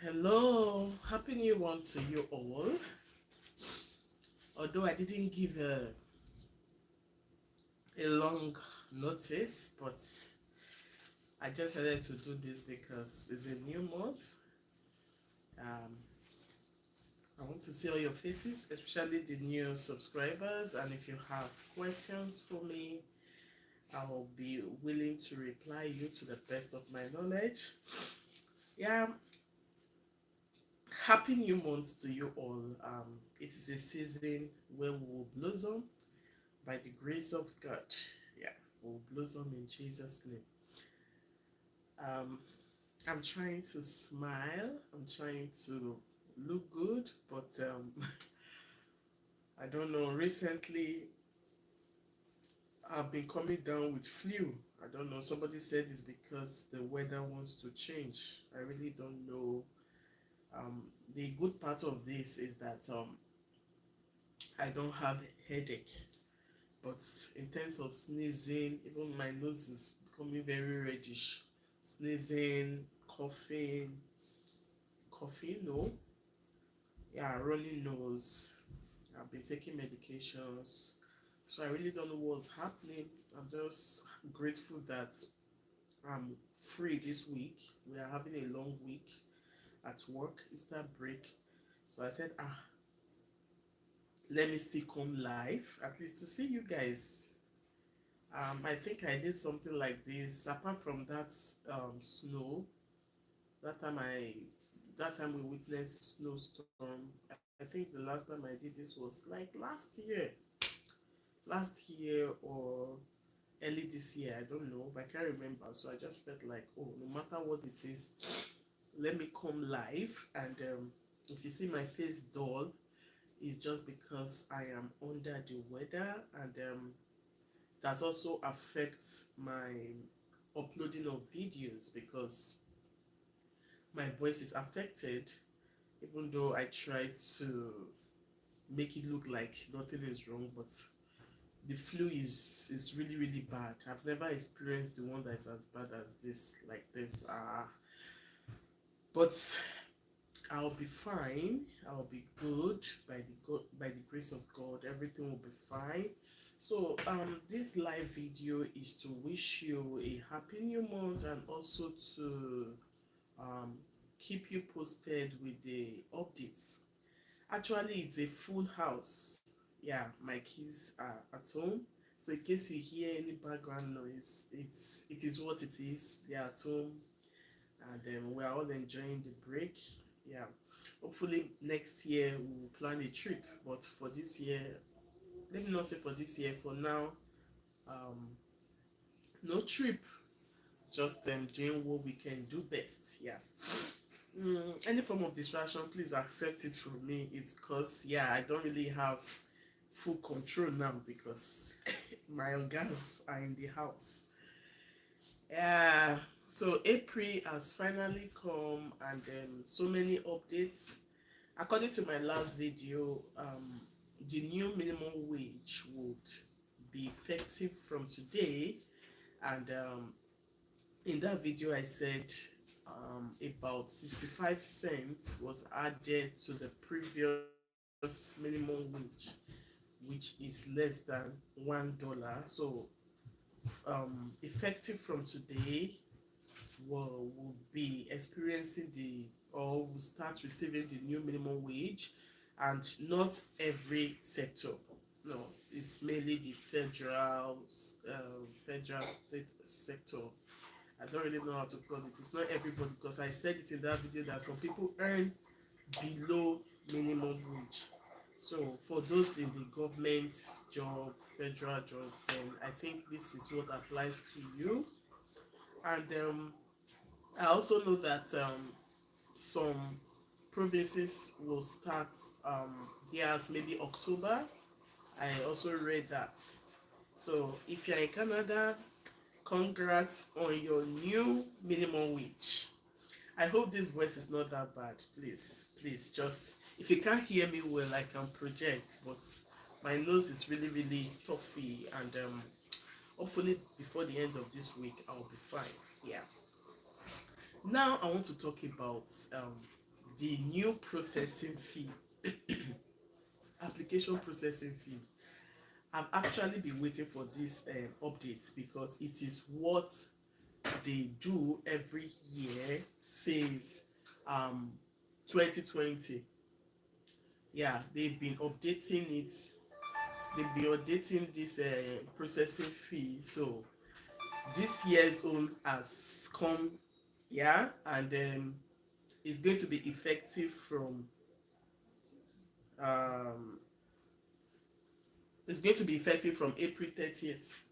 Hello, happy new one to you all. Although I didn't give a long notice, but I just decided to do this because it's a new month. Um, I want to see all your faces, especially the new subscribers. And if you have questions for me, I will be willing to reply you to the best of my knowledge. Yeah, happy new month to you all. It is a season where we will blossom by the grace of God. Yeah, we'll blossom in Jesus' name. Um, I'm trying to smile. I'm trying to look good, but I don't know. Recently, I've been coming down with flu. I don't know. Somebody said it's because the weather wants to change. I really don't know. The good part of this is that I don't have headache, but in terms of sneezing, even my nose is becoming very reddish. Sneezing, coughing, no, yeah, running nose. I've been taking medications, so I really don't know what's happening. I'm just grateful that I'm free this week. We are having a long week at work, Easter break. So I said, let me still come live, at least to see you guys. I think I did something like this. Apart from that snow, that time I that time we witnessed snowstorm. I think the last time I did this was like last year or early this year. I don't know, but I can't remember. So I just felt like, oh, no matter what it is, let me come live. And if you see my face dull, it's just because I am under the weather, and that also affects my uploading of videos because my voice is affected, even though I try to make it look like nothing is wrong, but the flu is really bad. I've never experienced the one that is as bad as this, like this. But I'll be fine. I'll be good by the grace of God. Everything will be fine. So this live video is to wish you a happy new month, and also to um keep you posted with the updates. Actually, it's a full house. Yeah, my kids are at home. So in case you hear any background noise, it is what it is. They are at home, and we are all enjoying the break. Yeah, hopefully next year we will plan a trip. But for this year, let me not say for this year. For now, um, no trip. Just doing what we can do best. Yeah. Any form of distraction, please accept it from me. It's because, yeah, I don't really have full control now because my organs are in the house. Yeah, so April has finally come, and so many updates. According to my last video, the new minimum wage would be effective from today, and in that video I said about 65 cents was added to the previous minimum wage, which is less than $1. So effective from today, will be experiencing the or will start receiving the new minimum wage, and not every sector. No, it's mainly the federal state sector. I don't really know how to call it. It's not everybody, because I said it in that video that some people earn below minimum wage. So for those in the government job, federal job, then I think this is what applies to you. And I also know that some provinces will start theirs maybe October. I also read that. So if you're in Canada, congrats on your new minimum wage. I hope this voice is not that bad. Please, just if you can't hear me well, I can project, but my nose is really stuffy, and hopefully before the end of this week I'll be fine. Yeah. Now I want to talk about the new processing fee, application processing fee. I've actually been waiting for this update because it is what they do every year since 2020. Yeah, they've been updating it. They've been updating this processing fee. So this year's own has come, yeah, and it's going to be effective from um, it's going to be effective from April 30th.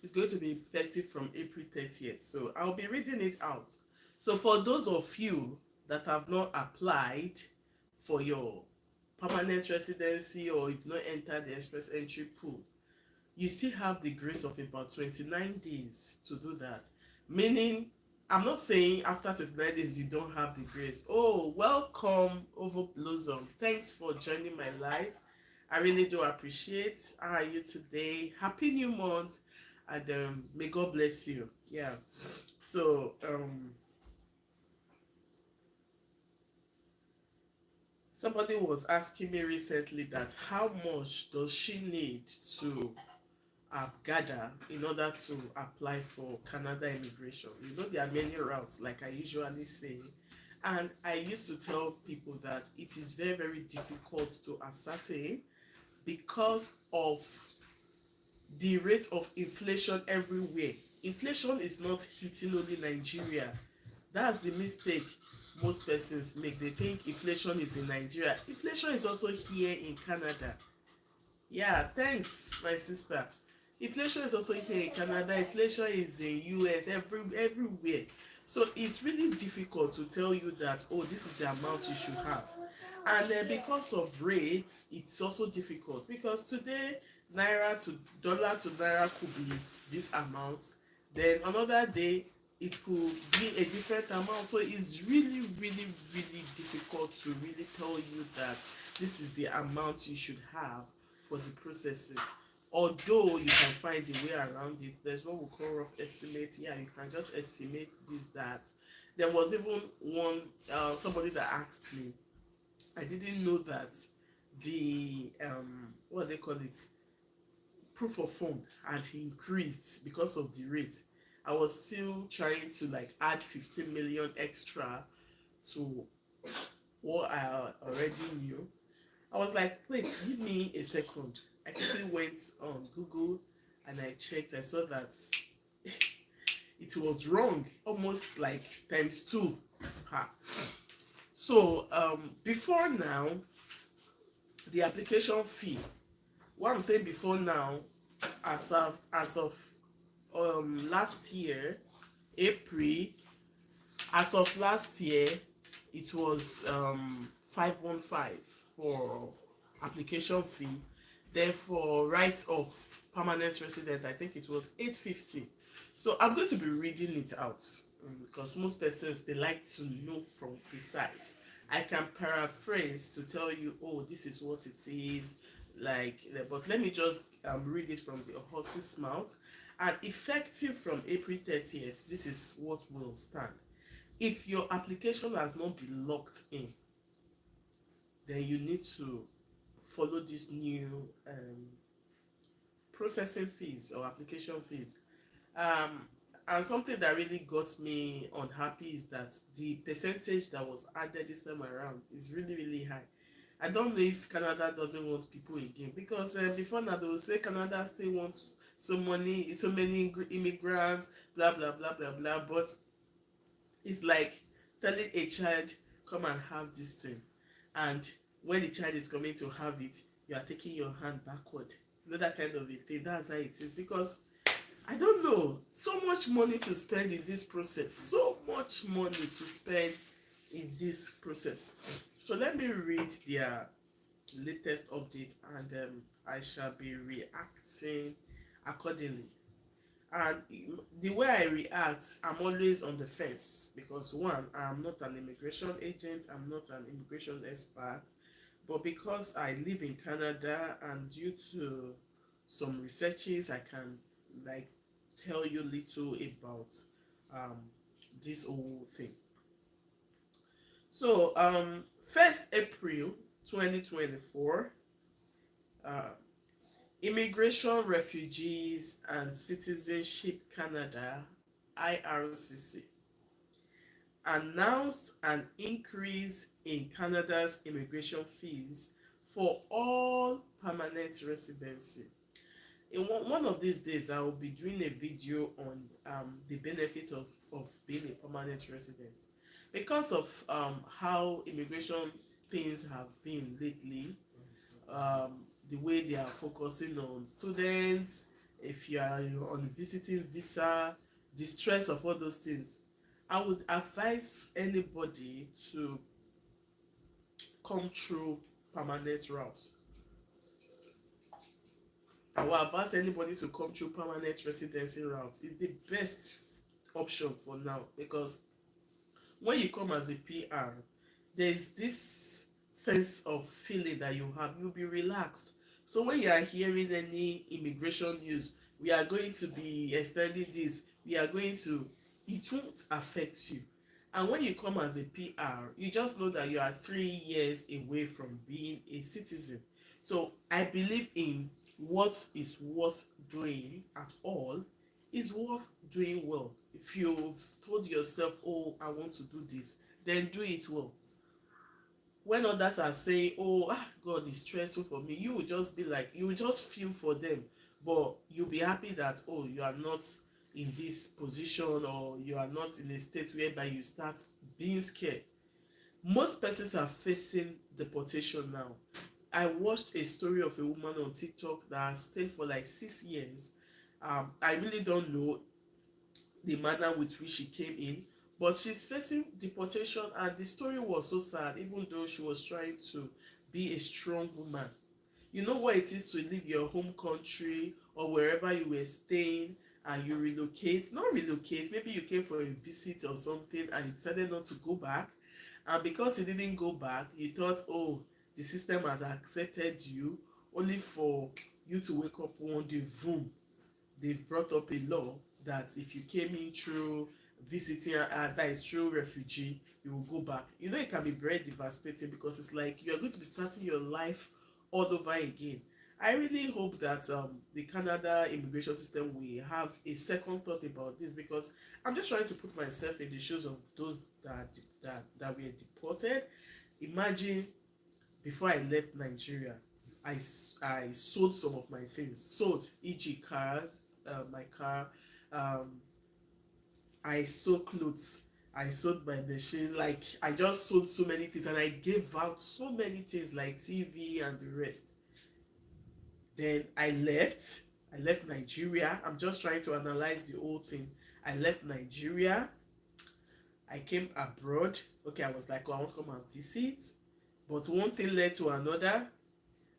It's going to be effective from April 30th. So I'll be reading it out. So for those of you that have not applied for your permanent residency, or if not entered the express entry pool, you still have the grace of about 29 days to do that. Meaning, I'm not saying after 29 days you don't have the grace. Oh, welcome, Ovo Blossom. Thanks for joining my live. I really do appreciate. How are you today? Happy New Month, and may God bless you. Yeah. So, somebody was asking me recently that how much does she need to gather in order to apply for Canada immigration. You know, there are many routes, like I usually say, and I used to tell people that it is very, very difficult to ascertain because of the rate of inflation everywhere. Inflation is not hitting only Nigeria. That's the mistake most persons make. They think inflation is in Nigeria. Inflation is also here in Canada. Yeah, thanks, my sister. Inflation is also here in Canada. Inflation is in US, everywhere. So it's really difficult to tell you that, oh, this is the amount you should have. And because of rates, it's also difficult because today naira to dollar to naira could be this amount. Then another day it could be a different amount. So it's really, really, really difficult to really tell you that this is the amount you should have for the processing. Although you can find a way around it, there's what we call rough estimate. Yeah, you can just estimate this, that. There was even one somebody that asked me, I didn't know that the what they call it, proof of fund had increased because of the rate. I was still trying to like add 15 million extra to what I already knew. I was like, please give me a second. I quickly went on Google and I checked. I saw that it was wrong, almost like times two. Ha. So before now, the application fee. What I'm saying before now, as of last year, April, as of last year, it was 515 for application fee. Then for rights of permanent resident, I think it was 850. So I'm going to be reading it out because most persons, they like to know from the site. I can paraphrase to tell you, oh, this is what it is, like, but let me just read it from the horse's mouth. And effective from April 30th, this is what will stand. If your application has not been locked in, then you need to follow this new processing fees or application fees. And something that really got me unhappy is that the percentage that was added this time around is really, really high. I don't know if Canada doesn't want people again, because before now they will say Canada still wants so many immigrants, blah blah blah blah blah. But it's like telling a child, come and have this thing, and when the child is coming to have it, you are taking your hand backward. You know, that kind of a thing. That's how it is, because I don't know, so much money to spend in this process, so much money to spend in this process. So let me read their latest update, and I shall be reacting accordingly. And the way I react, I'm always on the fence, because one, I'm not an immigration agent, I'm not an immigration expert, but because I live in Canada, and due to some researches, I can like tell you little about this whole thing. So 1st April 2024, uh, Immigration, Refugees and Citizenship Canada IRCC announced an increase in Canada's immigration fees for all permanent residency. In one of these days, I will be doing a video on the benefit of being a permanent resident. Because of how immigration things have been lately, the way they are focusing on students, if you are on visiting visa, the stress of all those things, I would advise anybody to come through permanent route. I will advise anybody to come through permanent residency route. It's the best option for now, because when you come as a PR, there's this sense of feeling that you'll be relaxed. So when you are hearing any immigration news, we are going to be extending this, we are going to, it won't affect you. And when you come as a PR, you just know that you are 3 years away from being a citizen. So I believe in what is worth doing at all is worth doing well. If you've told yourself, oh, I want to do this, then do it well. When others are saying, oh, God is stressful for me, you will just be like, you will just feel for them, but you'll be happy that, oh, you are not in this position, or you are not in a state whereby you start being scared. Most persons are facing deportation now. I watched a story of a woman on TikTok that stayed for like 6 years. I really don't know the manner with which she came in, but she's facing deportation, and the story was so sad, even though she was trying to be a strong woman. You know what it is to leave your home country or wherever you were staying, and you relocate, not relocate, maybe you came for a visit or something and you decided not to go back, and because you didn't go back, you thought, oh, the system has accepted you, only for you to wake up one day, boom, they've brought up a law that if you came in through visiting, that is through refugee, you will go back. You know, it can be very devastating, because it's like you are going to be starting your life all over again. I really hope that the Canada immigration system will have a second thought about this, because I'm just trying to put myself in the shoes of those that were deported. Imagine, before I left Nigeria, I sold some of my things. Sold, e.g. cars, my car. I sold clothes. I sold my machine. Like, I just sold so many things, and I gave out so many things like TV and the rest. Then I left. I left Nigeria. I'm just trying to analyze the whole thing. I left Nigeria. I came abroad. Okay, I was like, oh, I want to come and visit. But one thing led to another.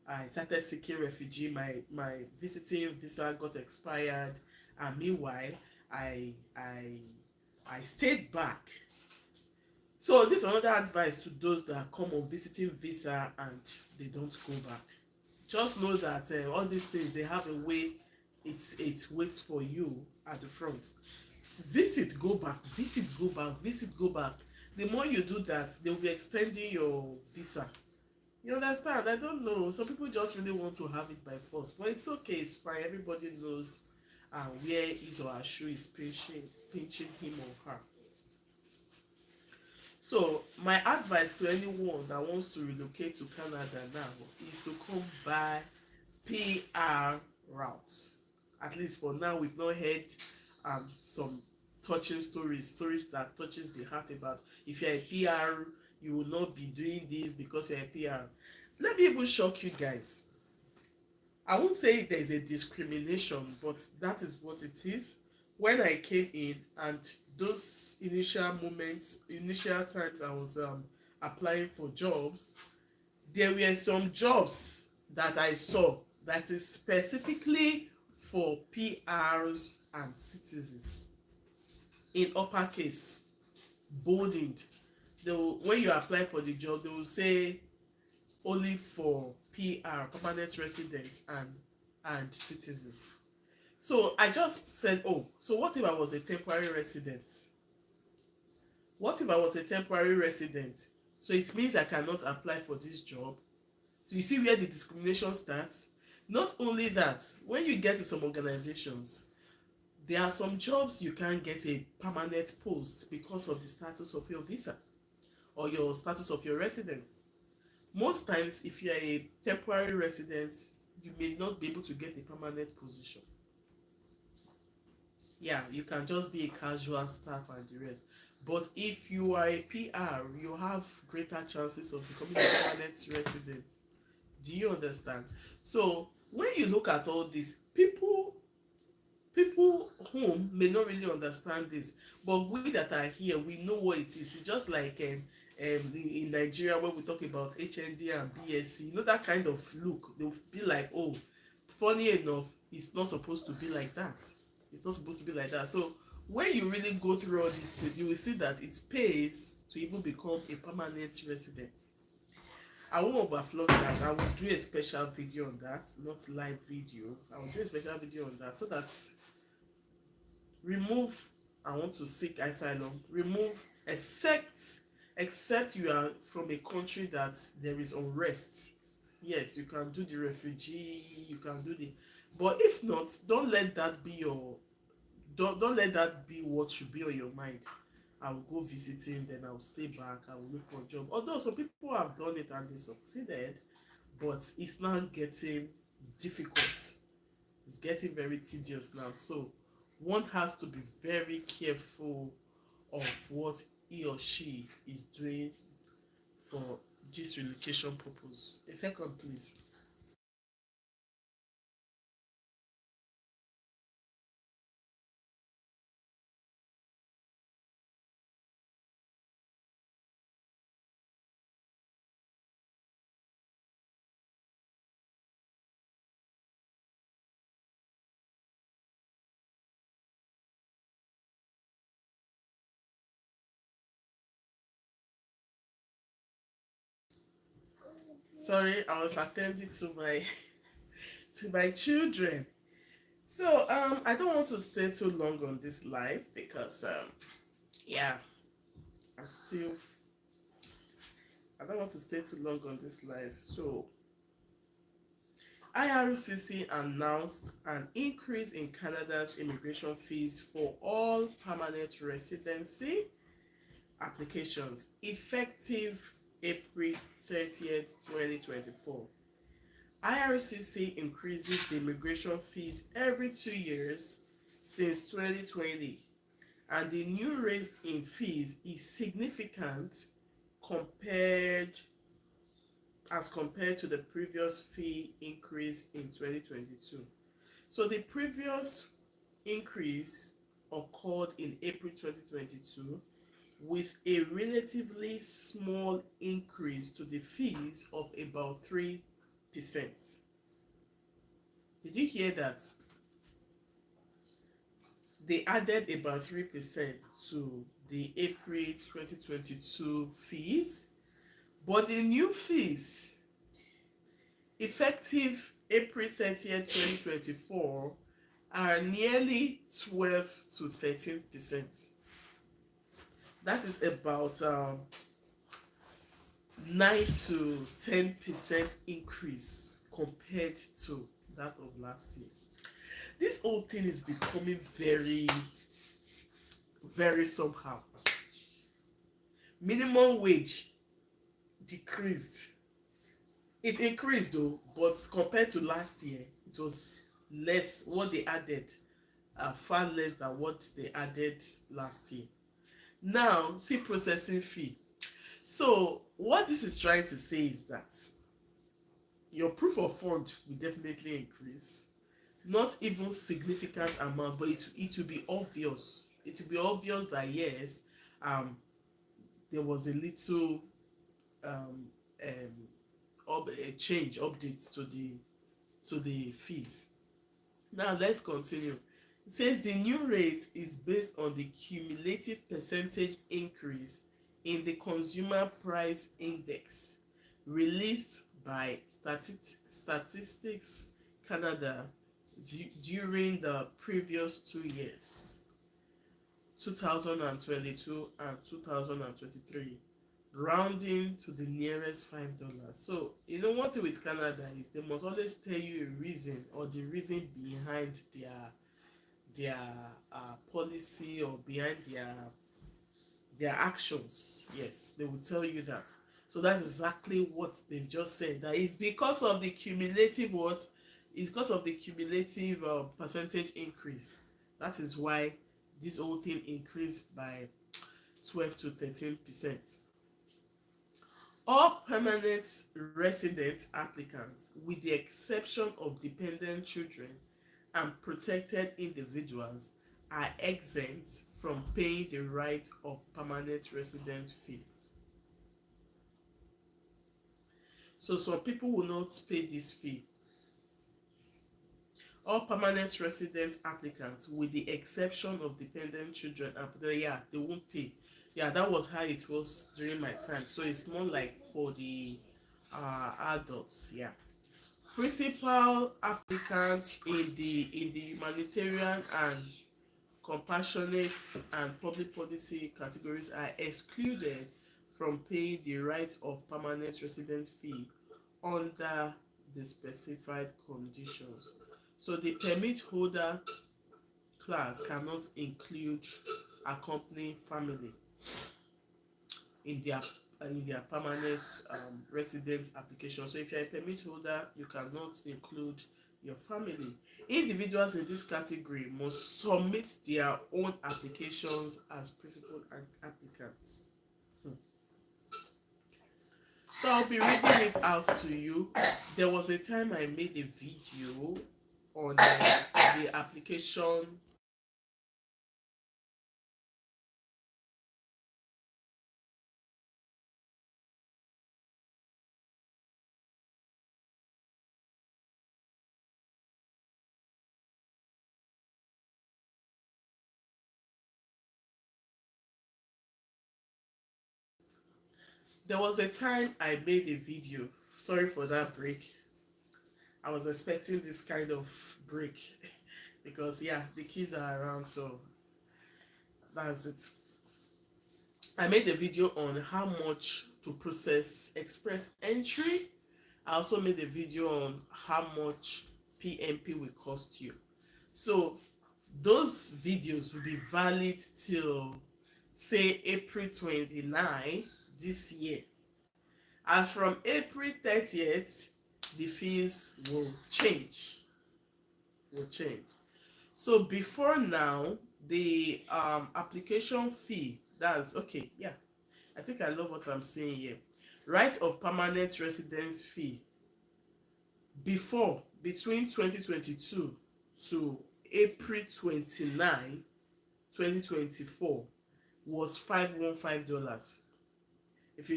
I started seeking refugee. My visiting visa got expired, and meanwhile, I stayed back. So this is another advice to those that come on visiting visa and they don't go back. Just know that all these things, they have a way it waits for you at the front. Visit, go back, visit, go back, visit, go back. The more you do that, they'll be extending your visa. You understand? I don't know. Some people just really want to have it by force. But it's okay, it's fine. Everybody knows where his or her shoe is pinching him or her. So my advice to anyone that wants to relocate to Canada now is to come by PR route. At least for now, we've not heard some touching stories that touches the heart about, if you're a PR, you will not be doing this because you're a PR. Let me even shock you guys. I won't say there's a discrimination, but that is what it is. When I came in, and those initial times I was applying for jobs, there were some jobs that I saw that is specifically for PRs and citizens, in uppercase, bolded. When you apply for the job, they will say only for PR, permanent residents, and citizens. So I just said, oh, so what if I was a temporary resident? What if I was a temporary resident? So it means I cannot apply for this job. So you see where the discrimination starts? Not only that, when you get to some organizations, there are some jobs you can't get a permanent post because of the status of your visa or your status of your residence. Most times, if you are a temporary resident, you may not be able to get a permanent position. Yeah, you can just be a casual staff and the rest. But if you are a PR, you have greater chances of becoming a permanent resident. Do you understand? So when you look at all this, people whom may not really understand this, but we that are here, we know what it is. It's just like in Nigeria when we talk about HND and BSc, you know, that kind of look. They'll be like, oh, funny enough, it's not supposed to be like that. It's not supposed to be like that. So when you really go through all these things, you will see that it pays to even become a permanent resident. I won't overflow that. I will do a special video on that, not live video. I will do a special video on that so that remove I want to seek asylum, remove except you are from a country that there is unrest. Yes, you can do the refugee, you can do the, but if not, don't let that be your, don't let that be what should be on your mind. I will go visiting, then I will stay back, I will look for a job. Although some people have done it and they succeeded, but it's now getting difficult. It's getting very tedious now. So one has to be very careful of what he or she is doing for this relocation purpose. A second, please. Sorry, I was attending to my to my children. So I don't want to stay too long on this live because yeah, I'm still I don't want to stay too long on this live. So IRCC announced an increase in Canada's immigration fees for all permanent residency applications effective April 30th, 2024. IRCC increases the immigration fees every 2 years since 2020, and the new raise in fees is significant compared compared to the previous fee increase in 2022. So the previous increase occurred in April 2022 with a relatively small increase to the fees of about 3%. Did you hear that? They added about 3% to the April 2022 fees, but the new fees, effective April 30th, 2024, are nearly 12 to 13%. That is about 9 to 10% increase compared to that of last year. This whole thing is becoming very, very somehow. Minimum wage decreased. It increased though, but compared to last year, it was less. What they added, far less than what they added last year. Now, see processing fee. So, what this is trying to say is that your proof of fund will definitely increase. Not even significant amount, but it will be obvious. It will be obvious that yes, there was a little um, a change update to the fees. Now let's continue. It says the new rate is based on the cumulative percentage increase in the consumer price index released by Statistics Canada during the previous 2 years. 2022 and 2023, rounding to the nearest $5. So you know one thing with Canada is they must always tell you a reason or the reason behind their policy or behind their actions. Yes, they will tell you that. So that's exactly what they've just said. That it's because of the cumulative what? It's because of the cumulative percentage increase. That is why this whole thing increased by 12 to 13%. All permanent resident applicants, with the exception of dependent children and protected individuals, are exempt from paying the right of permanent resident fee. So some people will not pay this fee. All permanent resident applicants, with the exception of dependent children, they won't pay. Yeah, that was how it was during my time. So it's more like for the adults. Yeah. Principal applicants in the humanitarian and compassionate and public policy categories are excluded from paying the right of permanent resident fee under the specified conditions. So the permit holder class cannot include accompanying family in their permanent resident application. So if you're a permit holder, you cannot include your family. Individuals in this category must submit their own applications as principal applicants. So I'll be reading it out to you. There was a time I made a video on the application. There was a time I made a video. Sorry for that break. I was expecting this kind of break because yeah, the kids are around, so that's it. I made a video on how much to process express entry. I also made a video on how much PMP will cost you. So those videos will be valid till say April 29 this year. As from April 30th, the fees will change. So before now, the application fee, that's okay, yeah. I think I love what I'm saying here. Right of permanent residence fee before between 2022 to April 29, 2024 was $515. If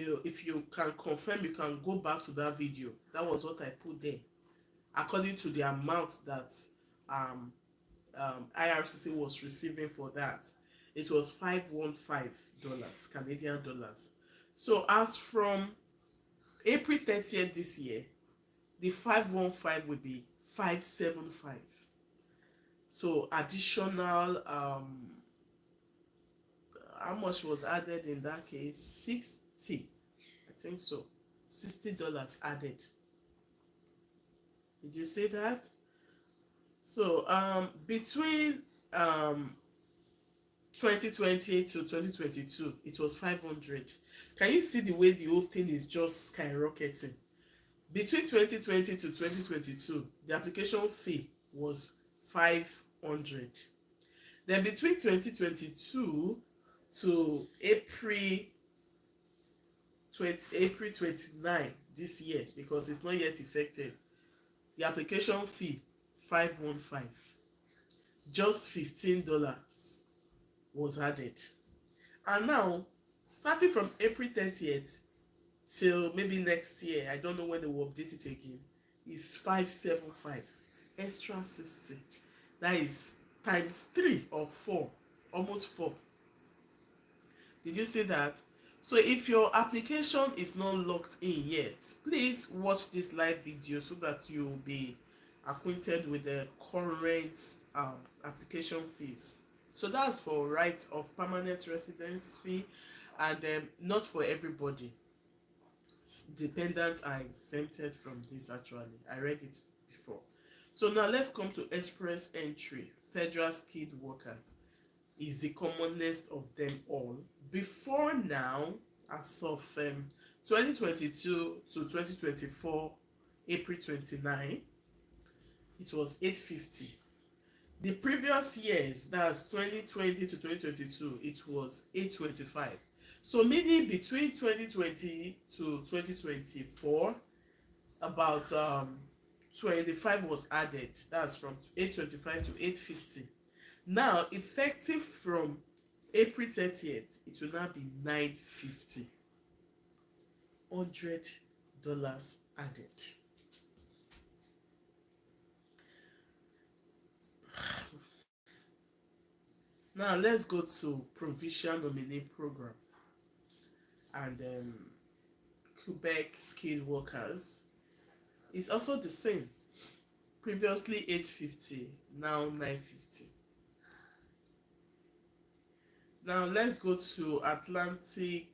you can confirm, you can go back to that video. That was what I put there. According to the amount that IRCC was receiving for that, it was $515 Canadian dollars. So as from April 30th this year, the 515 will be 575. So additional how much was added in that case? 60, I think so. $60 added. Did you see that? So between 2020 to 2022, it was 500. Can you see the way the whole thing is just skyrocketing? Between 2020 to 2022, the application fee was 500. Then between 2022 to April 29 this year, because it's not yet effective, the application fee 515. Just $15 was added. And now, starting from April 30th till maybe next year, I don't know when they will update it again, is 575. It's extra 60. That is times 3 or 4, almost 4. Did you see that? So if your application is not locked in yet, please watch this live video so that you will be acquainted with the current application fees. So that's for right of permanent residence fee, and not for everybody. Dependents are exempted from this. Actually, I read it before. So now let's come to express entry. Federal skilled worker is the commonest of them all. Before now, as of 2022 to 2024, April 29, it was 850. The previous years, that's 2020 to 2022, it was 825. So meaning between 2020 to 2024, about 25 was added. That's from 825 to 850. Now, effective from April 30th, it will now be 950. $100 added. Now let's go to provincial nominee program and Quebec skilled workers. It's also the same. Previously 850, now 950. Now let's go to Atlantic.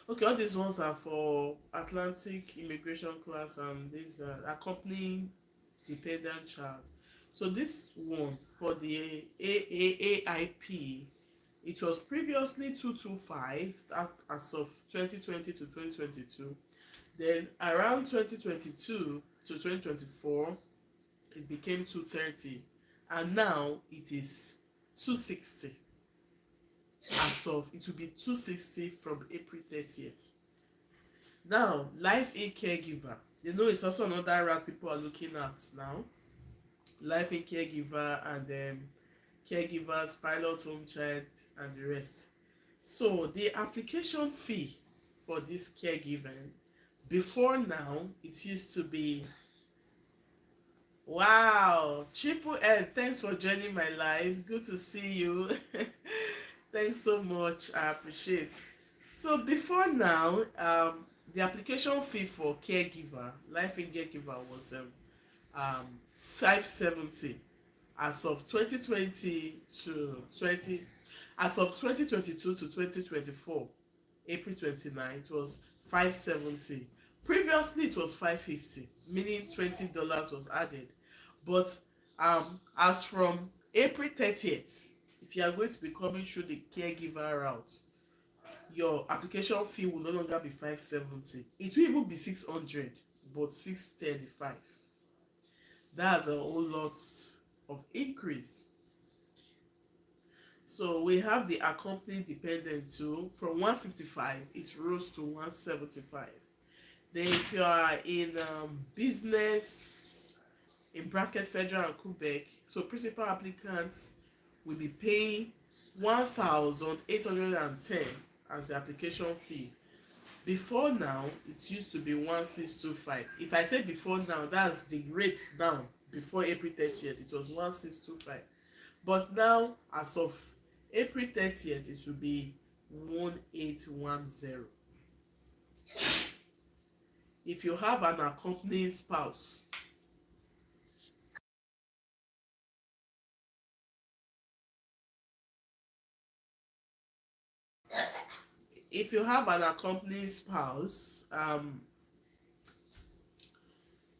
Okay, all these ones are for Atlantic immigration class and this accompanying dependent child. So this one for the AAIP, it was previously 225 as of 2020 to 2022. Then around 2022 to 2024, it became 230, and now it is 260. As of it will be 260 from April 30th. Now, life in caregiver. It's also another route people are looking at now. Life in caregiver and caregivers, pilot home child, and the rest. So the application fee for this caregiving, before now, it used to be, wow, Triple N, thanks for joining my live. Good to see you. Thanks so much. I appreciate. So before now, the application fee for caregiver, life in caregiver was 570 as of 2020 to 20 as of 2022 to 2024, April 29, it was 570. Previously it was 550, meaning $20 was added. But as from April 30th, if you are going to be coming through the caregiver route, your application fee will no longer be 570. It will even be 600, but 635. That's a whole lot of increase. So we have the accompanying dependent too. From 155, it rose to 175. Then if you are in business, in bracket federal and Quebec, so principal applicants will be paying 1,810 as the application fee. Before now, it used to be 1,625. If I say before now, that's the rate now. Before April 30th, it was 1,625. But now, as of April 30th, it will be 1,810. If you have an accompanying spouse,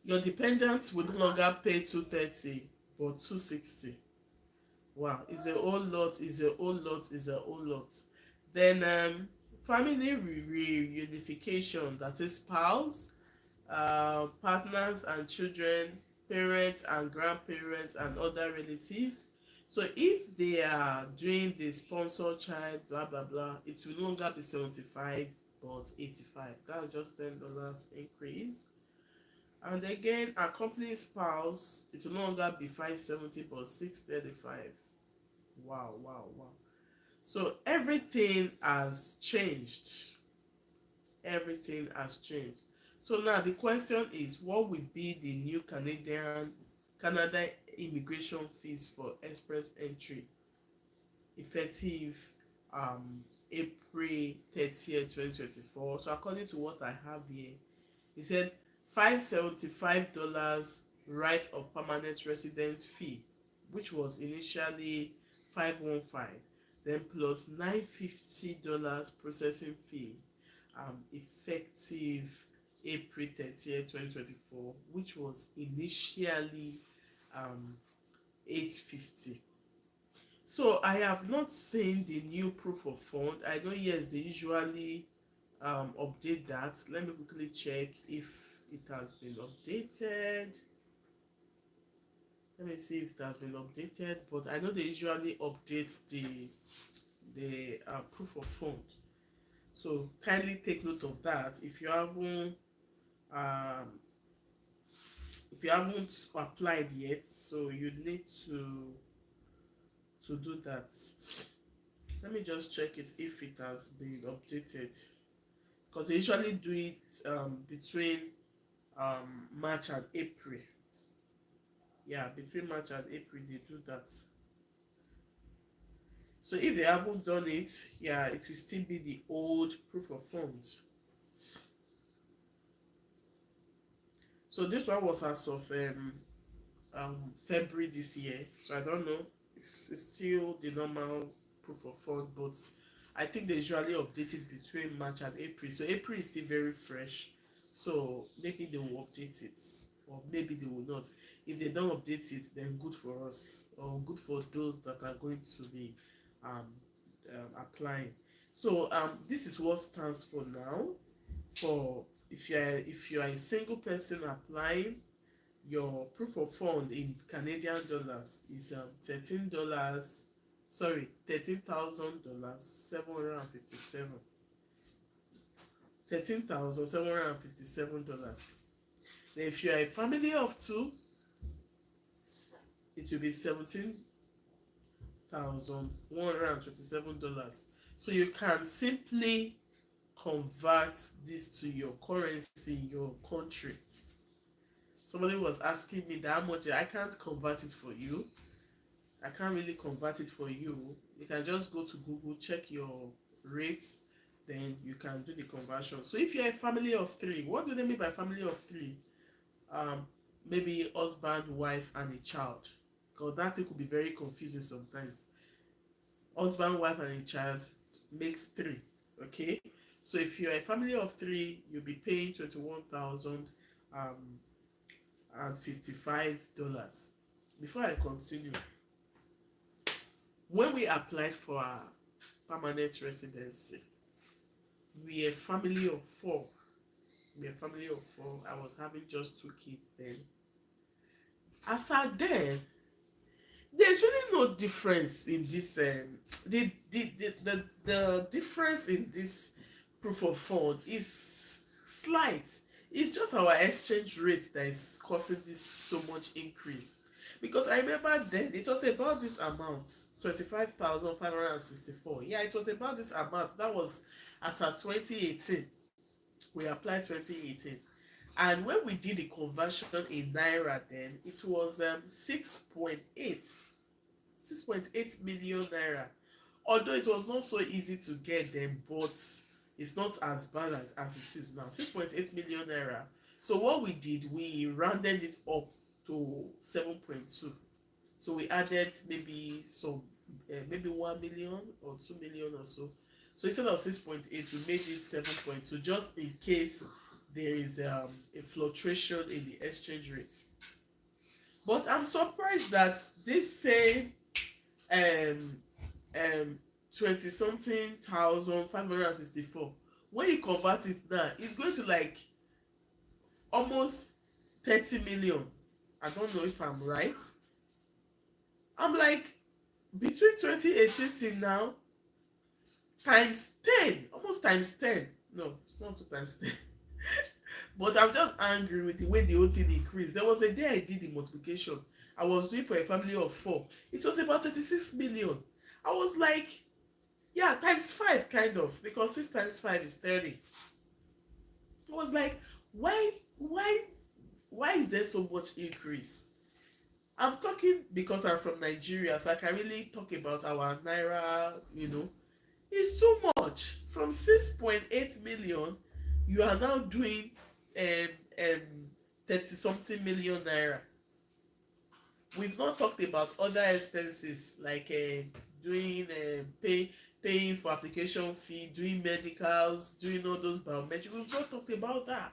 your dependent will no longer pay 230 but 260. Wow, it's a whole lot, Then family reunification, that is spouse, partners and children, parents and grandparents and other relatives. So if they are doing the sponsor child, blah blah blah, it will no longer be 75 but 85. That's just $10 increase. And again, accompanying spouse, it will no longer be 570 but 635. Wow, wow, wow. So everything has changed. Everything has changed. So now the question is, what will be the new Canada immigration fees for express entry effective April 30th, 2024? So according to what I have here, he said $575 right of permanent resident fee. which was initially 515, then plus $950 processing fee, effective April 30th, 2024, which was initially um, 850. So I have not seen the new proof of fund. I know, yes, they usually update that. Let me quickly check if it has been updated. Let me see if it has been updated. But I know they usually update the proof of fund. So kindly take note of that. Um, if you haven't applied yet, so you need to do that. Let me just check it if it has been updated, because they usually do it between March and April. Yeah, between March and April they do that. So if they haven't done it, yeah, it will still be the old proof of funds. So this one was as of February this year. So I don't know. It's still the normal proof of fund, but I think they usually update it between March and April. So April is still very fresh. So maybe they will update it, or maybe they will not. If they don't update it, then good for us, or good for those that are going to be um, applying. So this is what stands for now. For if you are a single person applying, your proof of fund in Canadian dollars is $13. Sorry, $13,000 757. $13,757. Then if you are a family of two, it will be $17,127. So you can simply convert this to your currency in your country. Somebody was asking me that how much. I can't convert it for you. I can't really convert it for you. You can just go to Google, check your rates, then you can do the conversion. So if you're a family of three, what do they mean by family of three? Maybe husband, wife, and a child. Because that it could be very confusing sometimes. Husband, wife, and a child makes three. Okay. So if you're a family of three, you'll be paying $21,055. Before I continue, when we applied for our permanent residency, we a family of four. I was having just 2 kids then. As at then, there's really no difference in this. The difference in this proof of fund is slight. It's just our exchange rate that is causing this so much increase. Because I remember then it was about this amount, 25,564. Yeah, it was about this amount. That was as at 2018. We applied 2018. And when we did the conversion in Naira then, it was 6.8 million Naira. Although it was not so easy to get them, but it's not as balanced as it is now. 6.8 million Naira. So what we did, we rounded it up to 7.2. So we added maybe 1 million or 2 million or so. So instead of 6.8, we made it 7.2, just in case there is a fluctuation in the exchange rate. But I'm surprised that this same 20 something thousand 564, when you convert it now, it's going to like almost 30 million. I don't know if I'm right. I'm like, between 2018 till now, times 10, almost times 10. No, it's not 2 times 10. But I'm just angry with the way the whole thing increased. There was a day I did the multiplication. I was doing for a family of 4. It was about 36 million. I was like, yeah, times 5 kind of, because 6 times 5 is 30. I was like, why is there so much increase? I'm talking because I'm from Nigeria, so I can really talk about our Naira, It's too much. From 6.8 million, you are now doing 30 something million Naira. We've not talked about other expenses like doing paying for application fee, doing medicals, doing all those biometric. We've not talked about that.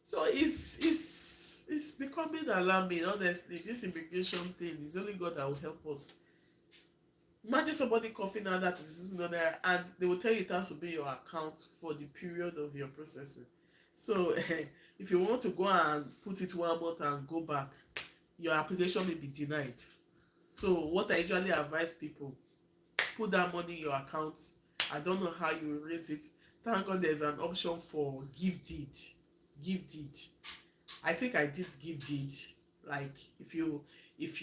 So it's becoming alarming. Honestly, this immigration thing is only God that will help us. Imagine somebody coughing out that is not there, and they will tell you it has to be your account for the period of your processing. So if you want to go and put it 1 month and go back, your application may be denied. So what I usually advise people, put that money in your account. I don't know how you will raise it. Thank God there's an option for give deed. Give deed. I think I did give deed. Like if you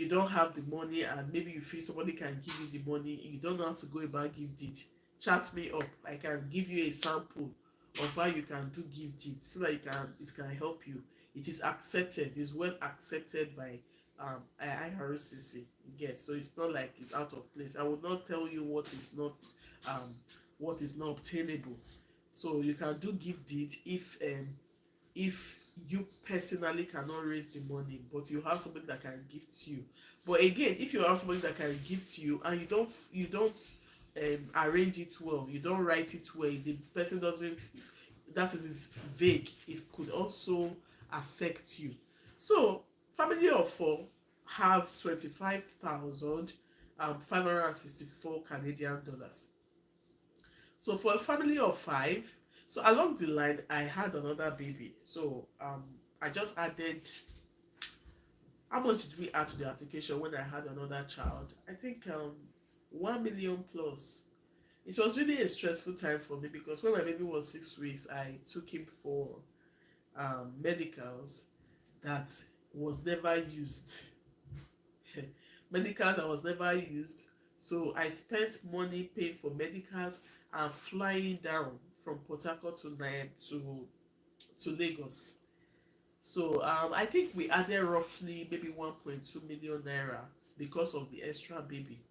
don't have the money and maybe you feel somebody can give you the money, you don't know how to go about give deed, chat me up. I can give you a sample of how you can do give deed so that it can help you. It is accepted. It's well accepted by IRCC. You get, so it's not like it's out of place. I will not tell you um what is not obtainable. So you can do give deed if you personally cannot raise the money, but you have somebody that can give to you. But again, if you have somebody that can give to you and you don't arrange it well, you don't write it well, the person doesn't, that is vague, it could also affect you. So family of four have 25,564 Canadian dollars. So for a family of five, so along the line, I had another baby. So I just added. How much did we add to the application when I had another child? I think 1 million plus. It was really a stressful time for me because when my baby was 6 weeks, I took him for medicals that was never used. Medicals that was never used. So I spent money paying for medicals and flying down from Port Harcourt to Lagos. So I think we added roughly maybe 1.2 million naira because of the extra baby.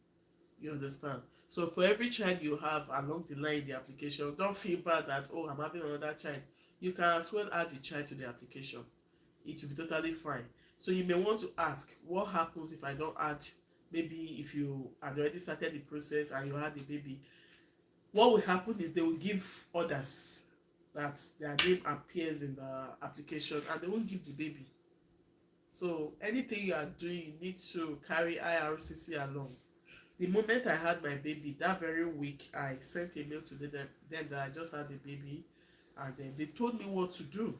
You understand? So for every child you have along the line in the application, don't feel bad that, oh, I'm having another child. You can as well add the child to the application. It will be totally fine. So you may want to ask, what happens if I don't add? Maybe if you had already started the process and you had a baby, what will happen is they will give others that their name appears in the application and they won't give the baby. So anything you are doing, you need to carry IRCC along. The moment I had my baby, that very week, I sent a mail to them that I just had a baby, and then they told me what to do.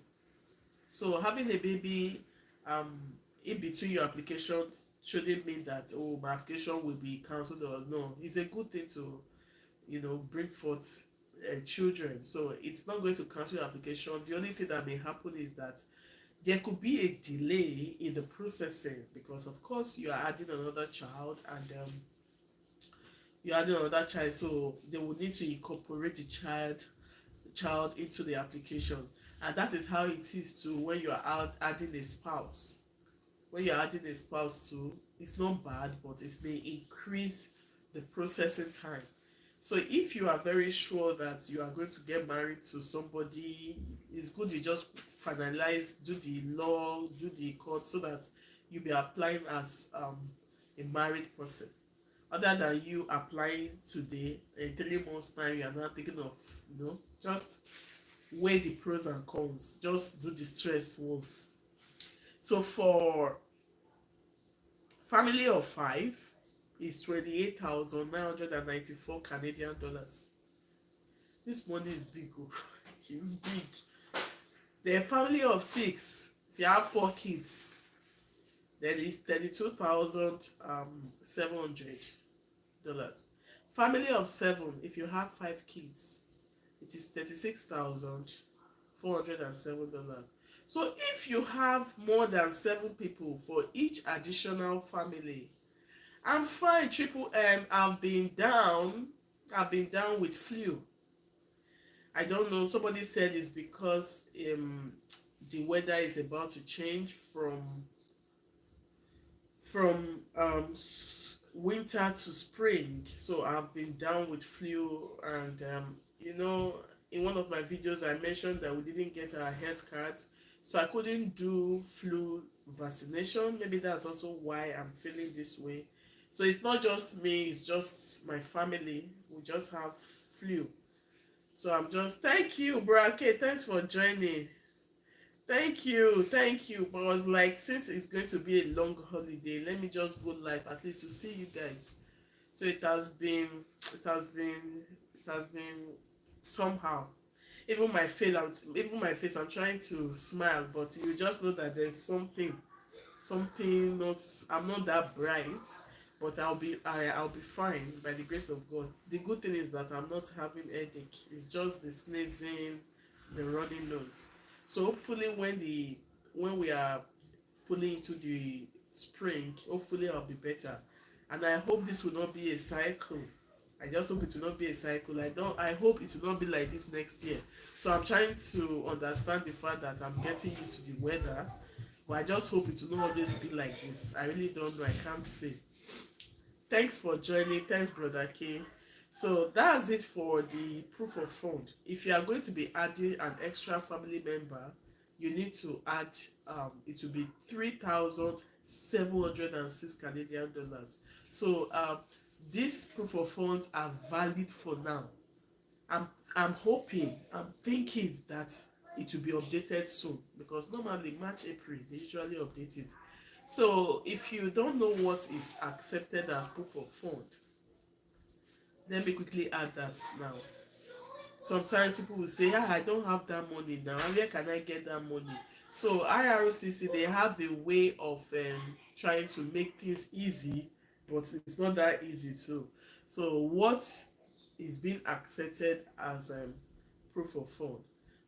So having a baby in between your application shouldn't mean that, oh, my application will be cancelled, or no. It's a good thing to bring forth children. So it's not going to cancel your application. The only thing that may happen is that there could be a delay in the processing because, of course, you are adding another child so they will need to incorporate the child into the application. And that is how it is too when you are adding a spouse. When you're adding a spouse too, it's not bad, but it may increase the processing time. So if you are very sure that you are going to get married to somebody, it's good you just finalize, do the law, do the court, so that you'll be applying as a married person. Other than you applying today, in 3 months' time, you are not thinking of, just weigh the pros and cons. Just do the stress once. So for family of five, is 28,994 Canadian dollars. This money is big. It's big. The family of six, if you have 4 kids, then it's $32,700. Family of seven, if you have 5 kids, it is $36,407. So if you have more than 7 people for each additional family, I'm fine. Triple M. I've been down with flu. I don't know. Somebody said it's because the weather is about to change from winter to spring. So I've been down with flu, and in one of my videos I mentioned that we didn't get our health cards. So I couldn't do flu vaccination. Maybe that's also why I'm feeling this way. So it's not just me, it's just my family. We just have flu. So I'm just, thank you, Brake. Thanks for joining. Thank you, thank you. But I was like, since it's going to be a long holiday, let me just go live at least to see you guys. So it has been, it has been somehow. Even my face, I'm trying to smile, but you just know that there's something not. I'm not that bright, but I'll be fine by the grace of God. The good thing is that I'm not having headache. It's just the sneezing, the running nose. So hopefully when we are fully into the spring, hopefully I'll be better. And I hope this will not be a cycle. I just hope it will not be a cycle. I hope it will not be like this next year. So I'm trying to understand the fact that I'm getting used to the weather, but I just hope it will not always be like this. I really don't know. I can't say. Thanks for joining. Thanks, Brother K. So that's it for the proof of fund. If you are going to be adding an extra family member, you need to add, it will be 3,706 Canadian dollars. So these proof of funds are valid for now. I'm hoping, I'm thinking that it will be updated soon, because normally March, April they usually update it. So if you don't know what is accepted as proof of fund, let me quickly add that now. Sometimes people will say, ah, I don't have that money now, where can I get that money? So IRCC, they have a way of trying to make things easy, but it's not that easy too. So what is being accepted as proof of fund?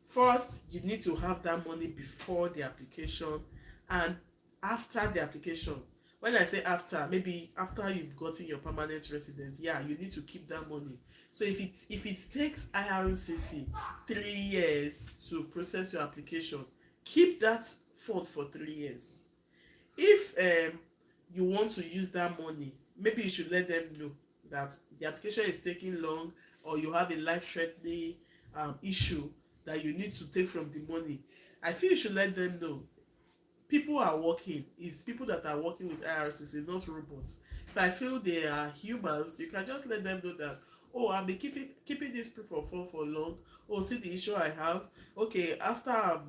First, you need to have that money before the application and after the application. When I say after, maybe after you've gotten your permanent residence, yeah, you need to keep that money. So if it takes IRCC 3 years to process your application, keep that fund for 3 years. If you want to use that money, maybe you should let them know that the application is taking long, or you have a life-threatening issue that you need to take from the money. I feel you should let them know. People are working. It's people that are working with IRCC, not robots. So I feel they are humans. You can just let them know that, oh, I've been keeping this proof of fund for long. Oh, see the issue I have. Okay, after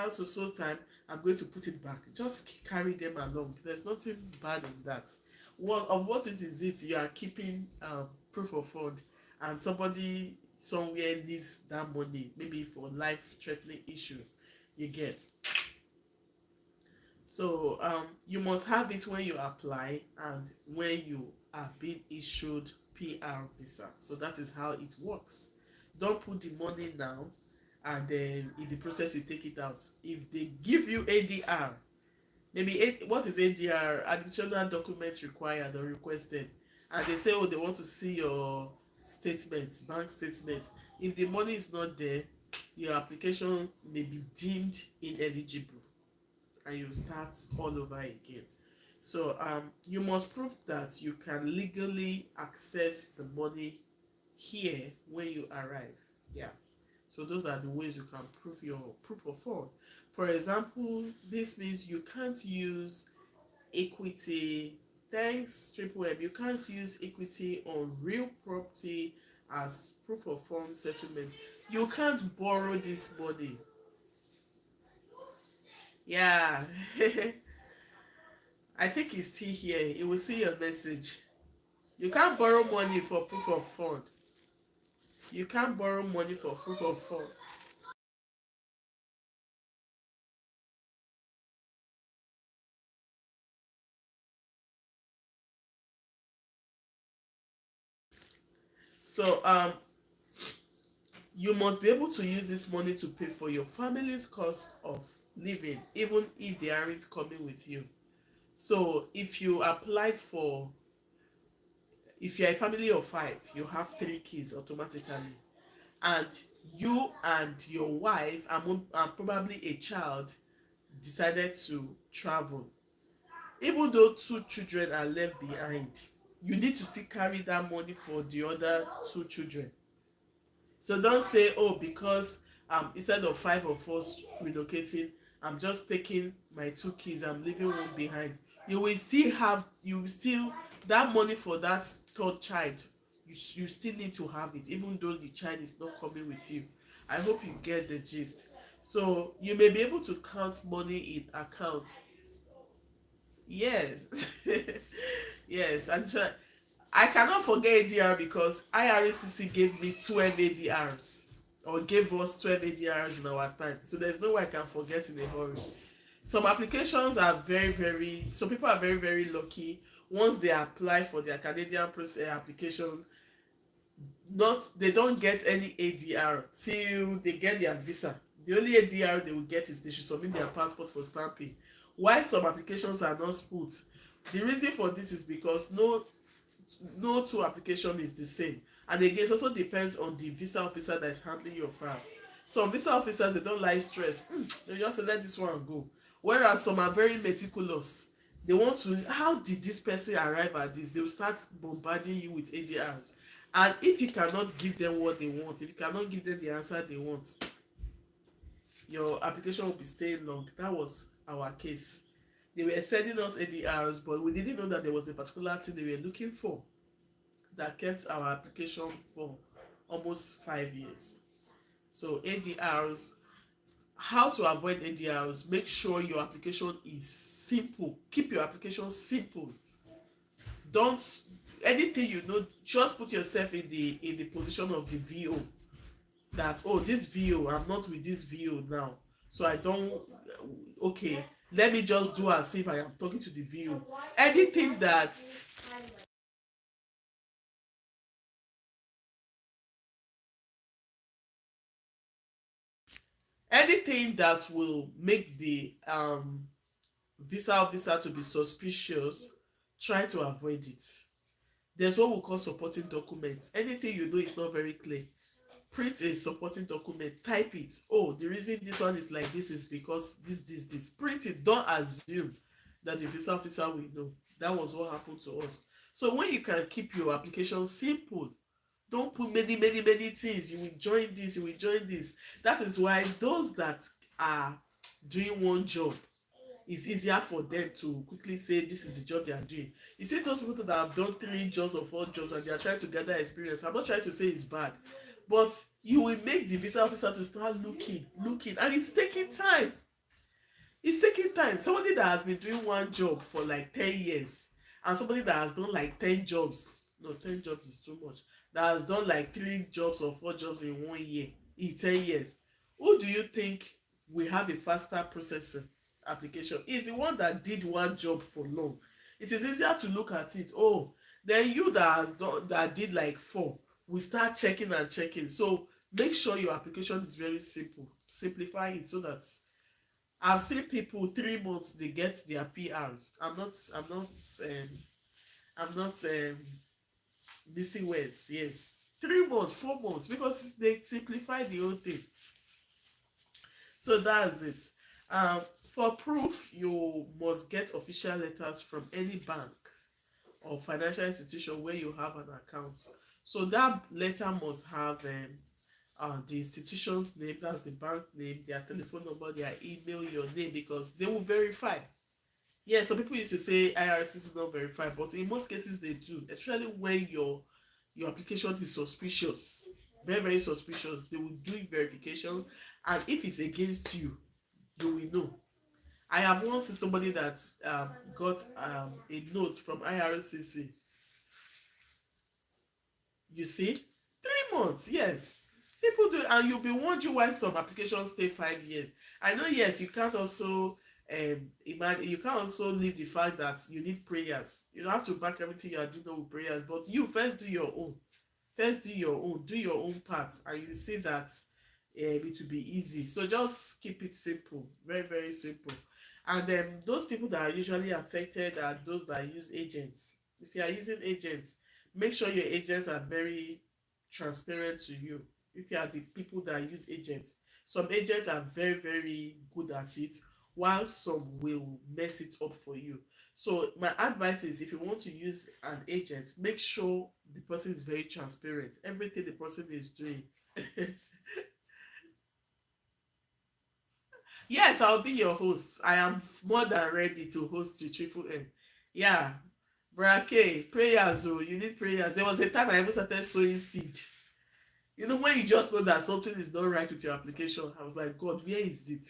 so time, I'm going to put it back. Just carry them along. There's nothing bad in that. What it is it you are keeping proof of fund, and somebody somewhere needs that money, maybe for life-threatening issue. You get. So you must have it when you apply and when you are being issued PR visa. So that is how it works. Don't put the money now and then in the process you take it out. If they give you ADR, maybe what is ADR? Additional documents required or requested, and they say, oh, they want to see your statement, bank statement. If the money is not there, your application may be deemed ineligible and you start all over again. So you must prove that you can legally access the money here when you arrive. Yeah. So those are the ways you can prove your proof of fund. For example, this means you can't use equity. Thanks, Triple M. You can't use equity on real property as proof of fund settlement. You can't borrow this money. Yeah. I think he's still here. He will see your message. You can't borrow money for proof of fund. You can't borrow money for proof of fund. So you must be able to use this money to pay for your family's cost of living, even if they aren't coming with you. So if you're a family of 5, you have 3 kids automatically, and you and your wife and probably a child decided to travel. Even though 2 children are left behind, you need to still carry that money for the other 2 children. So don't say, oh, because Instead of five of us relocating, I'm just taking my two kids, I'm leaving one behind. You will still, that money for that third child, you still need to have it even though the child is not coming with you. I hope you get the gist. So you may be able to count money in account. Yes. Yes, and so I cannot forget ADR because IRCC gave me 12 ADRs, or gave us 12 ADRs in our time. So there's no way I can forget in a hurry. Some applications are some people are very, very lucky. Once they apply for their Canadian application, not they don't get any ADR till they get their visa. The only ADR they will get is they should submit their passport for stamping. Why some applications are not smooth? The reason for this is because no two application is the same, and again it also depends on the visa officer that is handling your file. Some visa officers, they don't like stress. They just say let this one go, whereas some are very meticulous. They want to, how did this person arrive at this? They will start bombarding you with ADRs, and if you cannot give them what they want, if you cannot give them the answer they want, your application will be staying long. That was our case. They were sending us ADRs, but we didn't know that there was a particular thing they were looking for that kept our application for almost 5 years. So ADRs, how to avoid ADRs? Make sure your application is simple. Keep your application simple. Don't, anything you know, just put yourself in the position of the VO. That, oh, this VO, I'm not with this VO now, so I don't, okay, let me just do as if I am talking to the VO. Anything that anything that will make the visa to be suspicious, try to avoid it. There's what we call supporting documents. Anything you know is not very clear, print a supporting document, type it. Oh, the reason this one is like this is because this. Print it. Don't assume that the visa officer will know. That was what happened to us. So when you can keep your application simple, don't put many things. You will join this, you will join this. That is why those that are doing one job, it's easier for them to quickly say this is the job they are doing. You see those people that have done 3 jobs or 4 jobs and they are trying to gather experience. I'm not trying to say it's bad, but you will make the visa officer to start looking, and it's taking time. It's taking time. Somebody that has been doing one job for like 10 years and somebody that has done like 10 jobs, no, 10 jobs is too much, that has done like 3 jobs or 4 jobs in 1 year, in 10 years. Who do you think will have a faster processing application? Is the one that did one job for long. It is easier to look at it. Oh, then you that has done, that did like 4, we start checking and checking. So make sure your application is very simple. Simplify it so that I've seen people 3 months they get their PRs. I'm not missing words. Yes, 3 months, 4 months, because they simplify the whole thing. So that's it. For proof, you must get official letters from any bank or financial institution where you have an account. So that letter must have the institution's name, that's the bank name, their telephone number, their email, your name, because they will verify. Yeah, some people used to say IRCC is not verified, but in most cases they do, especially when your application is suspicious, very, very suspicious. They will do verification, and if it's against you, you will know. I have once seen somebody that got a note from IRCC. You see, 3 months, yes. People do, and you'll be wondering why some applications stay 5 years. I know, yes, you can't also imagine, you can't also leave the fact that you need prayers. You don't have to back everything you are doing with prayers, but you first do your own. First do your own part, and you see that it will be easy. So just keep it simple, very, very simple. And then those people that are usually affected are those that use agents. If you are using agents, make sure your agents are very transparent to you. If you are the people that use agents, some agents are very, very good at it, while some will mess it up for you. So my advice is, if you want to use an agent, make sure the person is very transparent, everything the person is doing. Yes, I'll be your host. I am more than ready to host you, Triple M. Yeah, Brake, prayers. Oh, you need prayers. There was a time I even started sowing seed. You know, when you just know that something is not right with your application, I was like, God, where is it?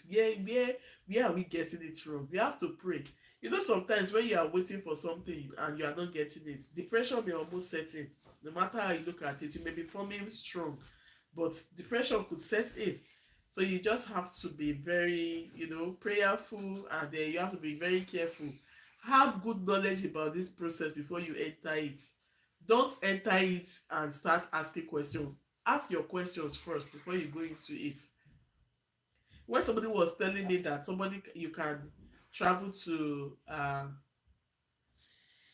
Where are we getting it wrong? We have to pray. You know, sometimes when you are waiting for something and you are not getting it, depression may almost set in. No matter how you look at it, you may be forming strong, but depression could set in. So you just have to be very, prayerful, and then you have to be very careful. Have good knowledge about this process before you enter it. Don't enter it and start asking questions. Ask your questions first before you go into it. When somebody was telling me that somebody you can travel to,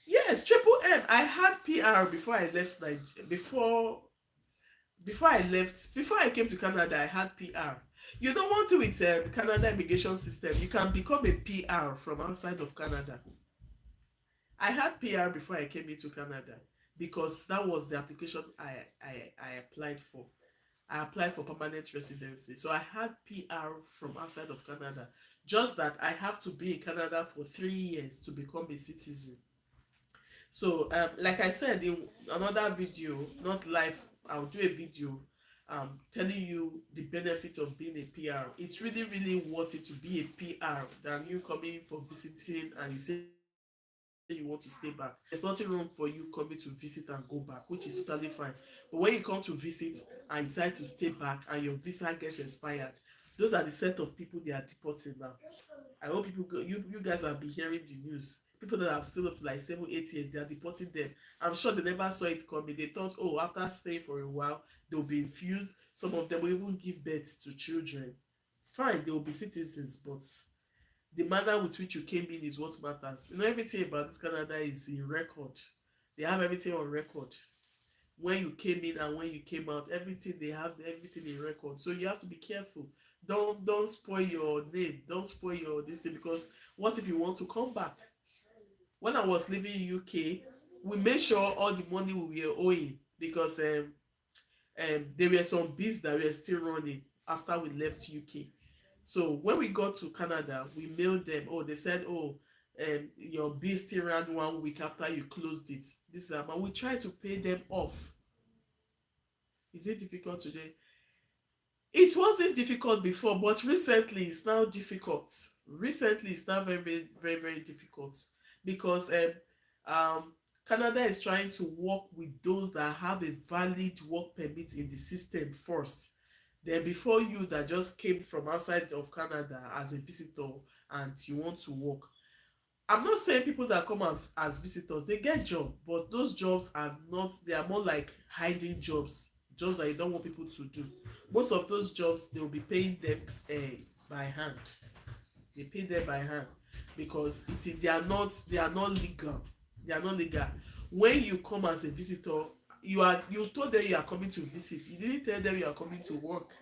yes, Triple M. I had PR before I left Nigeria. Before I came to Canada, I had PR. You don't want to with Canada immigration system. You can become a PR from outside of Canada. I had PR before I came into Canada because that was the application I applied for. I applied for permanent residency. So I had PR from outside of Canada. Just that I have to be in Canada for 3 years to become a citizen. So, like I said in another video, not live, I'll do a video telling you the benefits of being a PR. It's really, really worth it to be a PR than you coming for visiting and you say you want to stay back. There's nothing wrong for you coming to visit and go back, which is totally fine. But when you come to visit and decide to stay back and your visa gets expired, those are the set of people they are deporting now. I hope you guys have been hearing the news. People that have stayed up to like 7, 8 years, they are deporting them. I'm sure they never saw it coming. They thought, oh, after staying for a while, they'll be infused. Some of them will even give birth to children. Fine, they will be citizens, but the manner with which you came in is what matters. You know, everything about this Canada is in record. They have everything on record. When you came in and when you came out, everything they have everything in record. So you have to be careful. Don't spoil your name. Don't spoil your this thing, because what if you want to come back? When I was living in UK, we made sure all the money we were owing, because there were some bills that were still running after we left UK. So when we got to Canada, we mailed them. Oh, they said, oh, your bill still ran 1 week after you closed it. This is that, but we tried to pay them off. Is it difficult today? It wasn't difficult before, but recently it's now difficult. Recently it's now very, very, very, very difficult, because Canada is trying to work with those that have a valid work permit in the system first. Then before you that just came from outside of Canada as a visitor and you want to work. I'm not saying people that come as visitors, they get job, but those jobs are not, they are more like hiding jobs that you don't want people to do. Most of those jobs, they will be paying them by hand. They pay them by hand because they are not legal. They are not legal. When you come as a visitor, you told them you are coming to visit. You didn't tell them you are coming to work.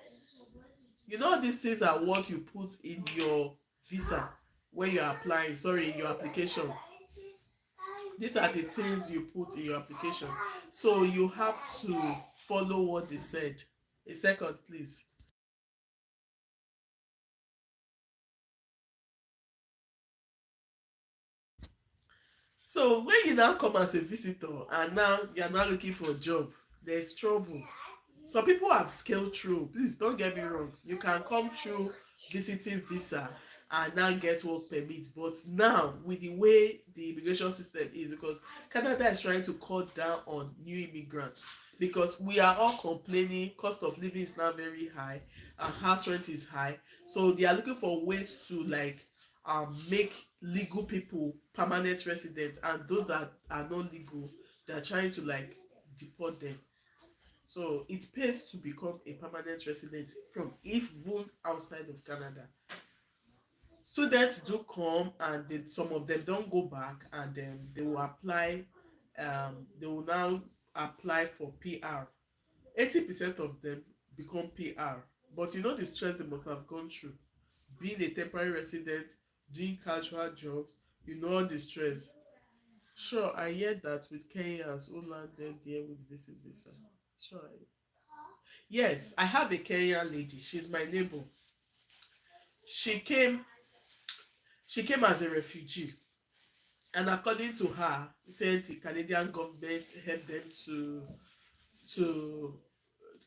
You know, these things are what you put in your visa when you are applying, sorry, in your application. These are the things you put in your application, so you have to follow what they said. A second, please. So when you now come as a visitor and now you are now looking for a job, there's trouble. Some people have scaled through. Please don't get me wrong. You can come through visiting visa and now get work permits. But now, with the way the immigration system is, because Canada is trying to cut down on new immigrants, because we are all complaining cost of living is now very high and house rent is high. So they are looking for ways to like make legal people permanent residents, and those that are not legal, they are trying to like deport them. So it pays to become a permanent resident from even outside of Canada. Students do come and some of them don't go back, and then they will apply, they will now apply for PR. 80% of them become PR. But you know the stress they must have gone through. Being a temporary resident, doing casual jobs, you know all the stress. Sure, I hear that with Kenyans who landed there with visit visa. Sure. Yes, I have a Kenyan lady. She's my neighbor. She came she came as a refugee, and according to her, said the Canadian government helped them to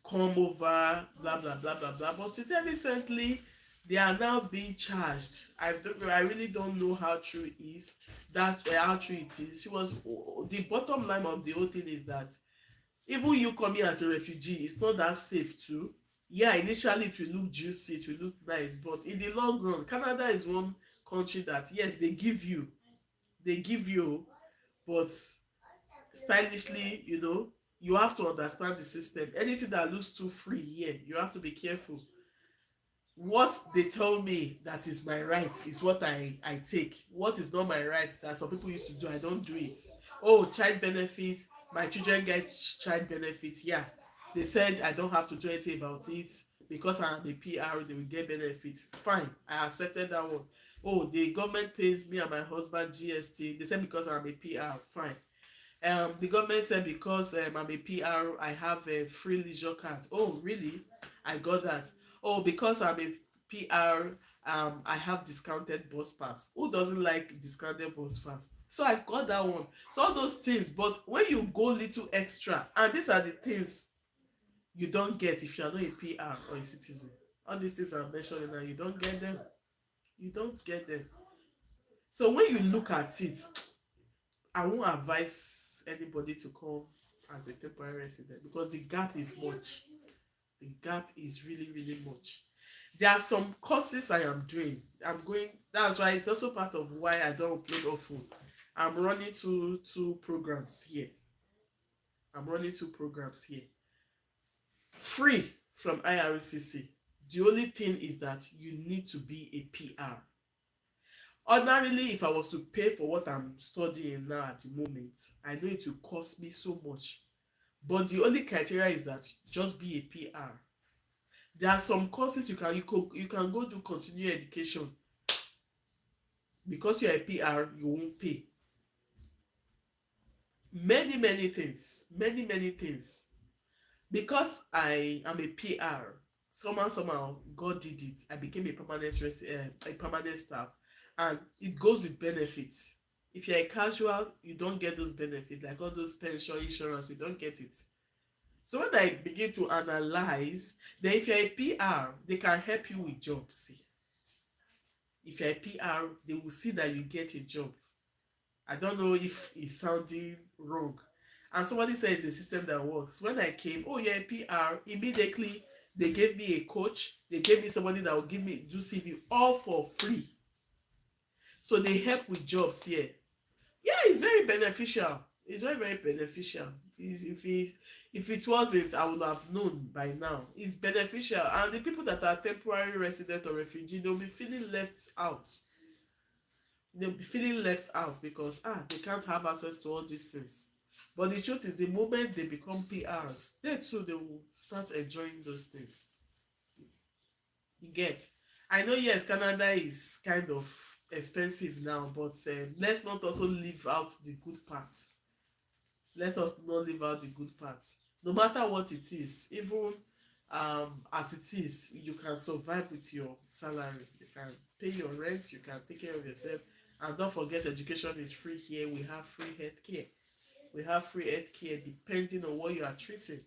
come over, blah blah blah blah blah. But until recently, they are now being charged. I really don't know how true it is. How true it is. She was the bottom line of the whole thing is that even you coming as a refugee, it's not that safe too. Yeah, initially it will look juicy, it will look nice, but in the long run, Canada is one country that yes, they give you, but stylishly, you have to understand the system. Anything that looks too free here, you have to be careful. What they tell me that is my right is what I take. What is not my right that some people used to do, I don't do it. Oh, child benefits, my children get child benefits. Yeah, they said I don't have to do anything about it because I'm a PR, they will get benefits. Fine, I accepted that one. Oh, the government pays me and my husband GST, they said because I'm a PR. Fine. The government said because I'm a PR, I have a free leisure card. Oh, really? I got that. Oh, because I'm a PR, I have discounted bus pass. Who doesn't like discounted bus pass? So I got that one. So all those things, but when you go little extra, and these are the things you don't get if you are not a PR or a citizen. All these things I'm mentioning now, you don't get them. You don't get them. So when you look at it, I won't advise anybody to come as a temporary resident because the gap is much. The gap is really, really much. There are some courses I am doing. That's why it's also part of why I don't upload often. I'm running two programs here. Free from IRCC. The only thing is that you need to be a PR. Ordinarily, if I was to pay for what I'm studying now at the moment, I know it will cost me so much. But the only criteria is that just be a PR. There are some courses you can go do continuing education. Because you're a PR, you won't pay. Many things. Many things. Because I am a PR, somehow God did it. I became a permanent staff, and it goes with benefits. If you're a casual, you don't get those benefits, like all those pension insurance, you don't get it. So when I begin to analyze, then if you're a PR, they can help you with jobs. If you're a PR, they will see that you get a job. I don't know if it's sounding wrong. And somebody says it's a system that works. When I came, oh, you're a PR, immediately they gave me a coach, they gave me somebody that will do CV all for free. So they help with jobs here. Yeah, it's very beneficial. It's very beneficial. If it wasn't, I would have known by now. It's beneficial, and the people that are temporary resident or refugee, they'll be feeling left out. Because they can't have access to all these things. But the truth is, the moment they become PRs, they too they will start enjoying those things. You get? I know, yes, Canada is kind of expensive now, but let's not also leave out the good part. Let us not leave out the good parts. No matter what it is, even as it is, you can survive with your salary. You can pay your rent, you can take care of yourself. And don't forget, education is free here. We have free healthcare. Depending on what you are treating.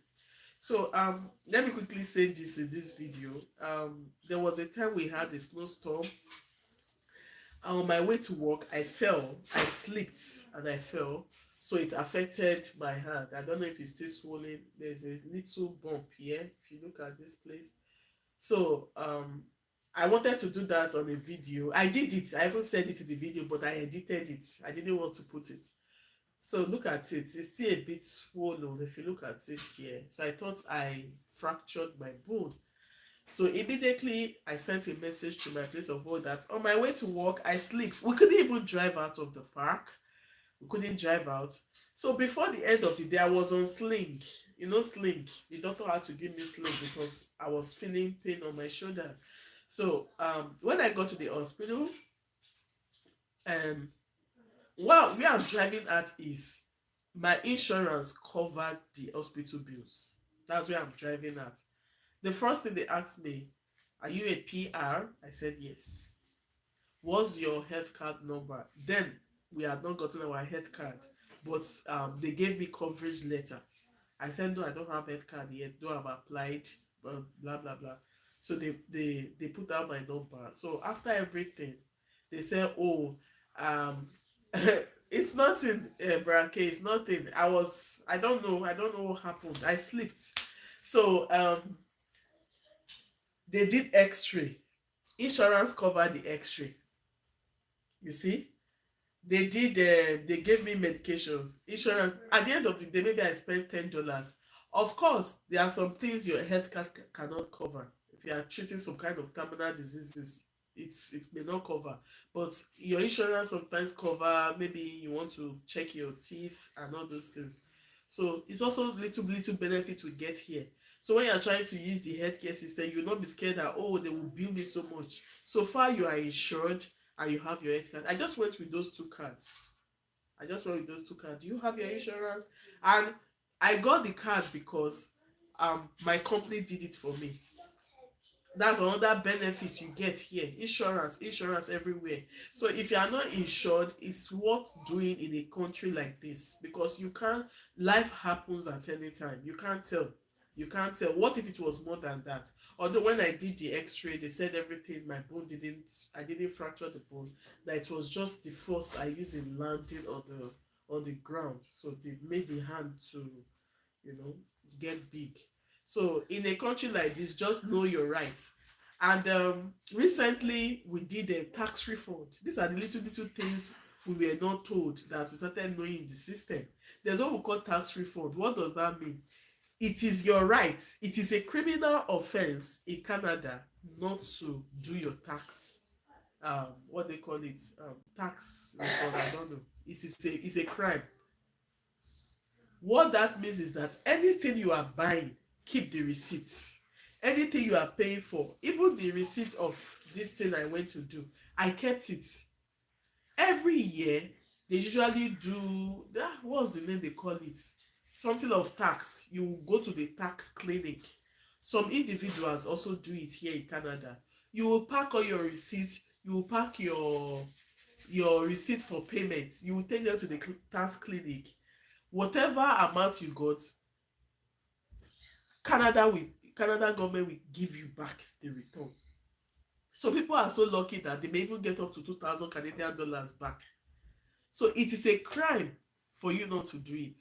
So let me quickly say this in this video. There was a time we had a snowstorm. On my way to work, I slipped and I fell. So it affected my hand. I don't know if it's still swollen. There's a little bump here if you look at this place. So I wanted to do that on a video. I did it. I even said it in the video, but I edited it. I didn't want to put it. So look at it. It's still a bit swollen if you look at it here. So I thought I fractured my bone. So immediately I sent a message to my place of work that on my way to work, I slipped. We couldn't even drive out of the park. We couldn't drive out. So before the end of the day, I was on sling. Sling. The doctor had to give me sling because I was feeling pain on my shoulder. So when I got to the hospital, where I'm driving at is my insurance covered the hospital bills. That's where I'm driving at. The first thing they asked me, Are you a PR? I said yes. What's your health card number? Then we had not gotten our health card, but they gave me coverage letter. I said no, I don't have health card yet. No, I've applied, blah blah blah. So they put out my number. So after everything, they said, oh, um, it's nothing, Branke. It's nothing. I don't know what happened. I slept. So they did X-ray. Insurance covered the X-ray. You see, they gave me medications. Insurance. At the end of the day, maybe I spent $10. Of course, there are some things your health card cannot cover. If you are treating some kind of terminal diseases, it may not cover. But your insurance sometimes cover. Maybe you want to check your teeth and all those things. So it's also little benefit we get here. So when you're trying to use the healthcare system, you'll not be scared that, oh, they will bill me so much. So far you are insured and you have your health card. I just went with those two cards. Do you have your insurance? And I got the card because my company did it for me. That's another benefit you get here. Insurance everywhere. So if you are not insured, it's worth doing in a country like this, because you can't, life happens at any time. You can't tell what if it was more than that. Although when I did the x-ray, they said everything, my bone didn't I didn't fracture the bone, that it was just the force I used in landing on the ground. So they made the hand to, you know, get big. So in a country like this, just know your rights. And recently we did a tax refund. These are the little things we were not told that we started knowing in the system. There's what we call tax refund. What does that mean? It is your right. It is a criminal offense in Canada not to do your tax. What they call it, tax refund. I don't know. It's a crime. What that means is that anything you are buying, keep the receipts. Anything you are paying for, even the receipt of this thing I went to do, I kept it. Every year, they usually do that. What's the name they call it? Something of tax. You go to the tax clinic. Some individuals also do it here in Canada. You will pack all your receipts. You will pack your receipt for payment. You will take them to the tax clinic. Whatever amount you got, Canada government will give you back the return. So people are so lucky that they may even get up to 2,000 Canadian dollars back. So it is a crime for you not to do it.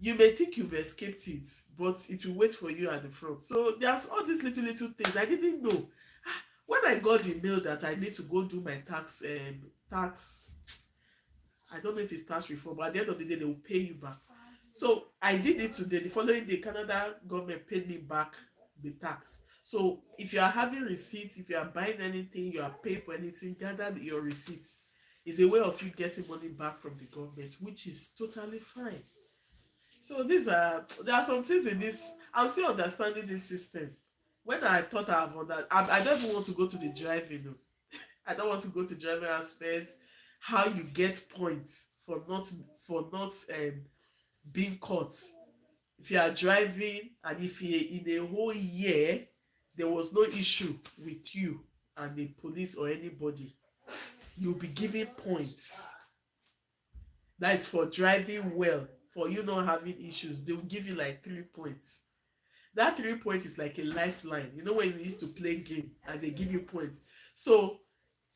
You may think you've escaped it, but it will wait for you at the front. So there's all these little things I didn't know. When I got the mail that I need to go do my tax, I don't know if it's tax reform, but at the end of the day, they will pay you back. So I did it today. The following day, Canada government paid me back the tax. So if you are having receipts, if you are buying anything, you are paying for anything, gather your receipts. It's a way of you getting money back from the government, which is totally fine. So there are some things in this. I'm still understanding this system. When I thought I don't even want to go to the driving. No. I don't want to go to driving aspect. How you get points for not being caught. If you are driving and if in a whole year there was no issue with you and the police or anybody, you'll be given points. That is for driving well. For you not having issues, they will give you like 3 points. That 3 points is like a lifeline. You know when you used to play game and they give you points. So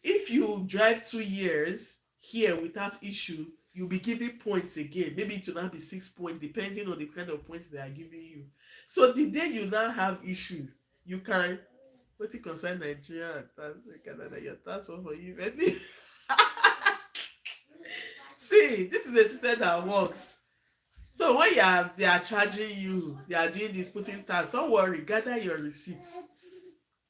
if you drive 2 years here without issue, you'll be given points again. Maybe it will not be 6 points, depending on the kind of points they are giving you. So the day you now have issue, you can what it concern Nigeria and tax Canada, your tax for you. See, this is a system that works. So when they are charging you, they are doing this, putting tax. Don't worry, gather your receipts.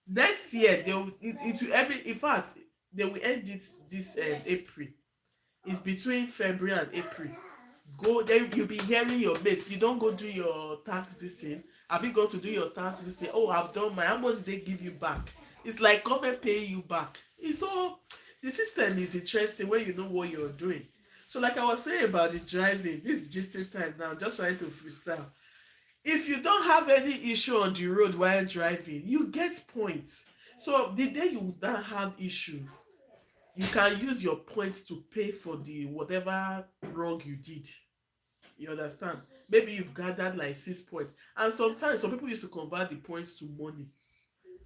Next year, they will it will in fact they will end it this April. It's between February and April. Go then you'll be hearing your mates. You don't go do your tax this thing. Have you gone to do your tax this thing? Oh, I've done my. How much did they give you back? It's like government paying you back. It's so the system is interesting when you know what you're doing. So like I was saying about the driving, this is just in time now, just trying to freestyle. If you don't have any issue on the road while driving, you get points. So the day you now have issue, you can use your points to pay for the whatever wrong you did. You understand? Maybe you've gathered like 6 points, and sometimes some people used to convert the points to money.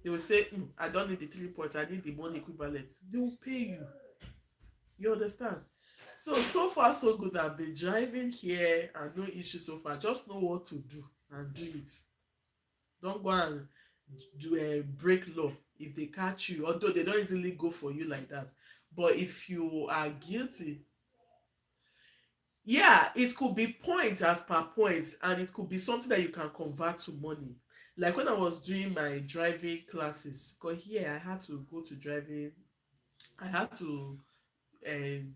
They will say, I don't need the 3 points, I need the money equivalent. They will pay you. You understand? So far so good. I've been driving here and no issue so far. Just know what to do and do it. Don't go and do a break law if they catch you, although they don't easily go for you like that. But if you are guilty, yeah, it could be points as per points, and it could be something that you can convert to money. Like when I was doing my driving classes, because here I had to go to driving, I had to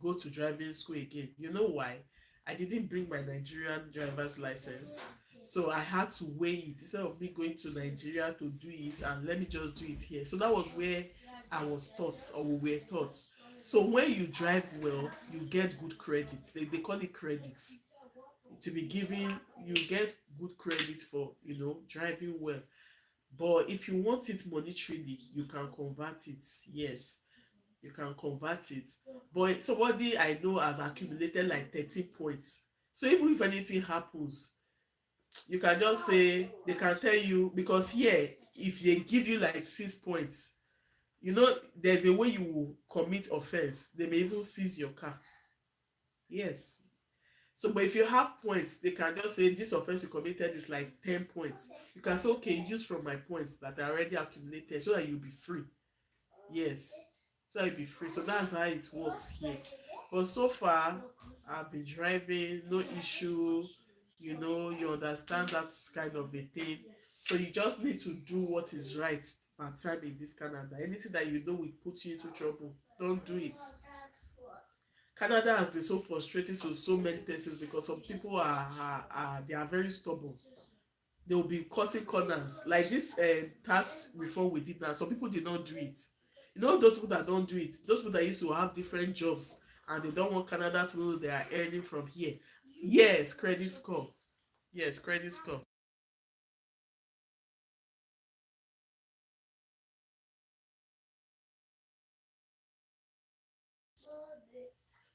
go to driving school again. You know why? I didn't bring my Nigerian driver's license. So I had to weigh it instead of me going to Nigeria to do it, and let me just do it here. So that was where I was taught, or we were taught. So when you drive well, you get good credits. They call it credits. To be given, you get good credit for driving well. But if you want it monetarily, you can convert it. Yes, you can convert it. But somebody I know has accumulated like 13 points. So even if anything happens, you can just say, they can tell you, because here, if they give you like 6 points, there's a way you will commit offense. They may even seize your car. Yes. So, but if you have points, they can just say this offense you committed is like 10 points. You can say, okay, use from my points that are already accumulated so that you'll be free. Yes. So that you'll be free. So that's how it works here. But so far, I've been driving, no issue. You understand that kind of a thing. So you just need to do what is right part time in this Canada. Anything that you know will put you into trouble, don't do it. Canada has been so frustrating to so many persons because some people they are very stubborn. They will be cutting corners like this tax reform we did now. Some people did not do it. Those people that don't do it, those people that used to have different jobs and they don't want Canada to know they are earning from here. Yes, credit score. Yes, credit score.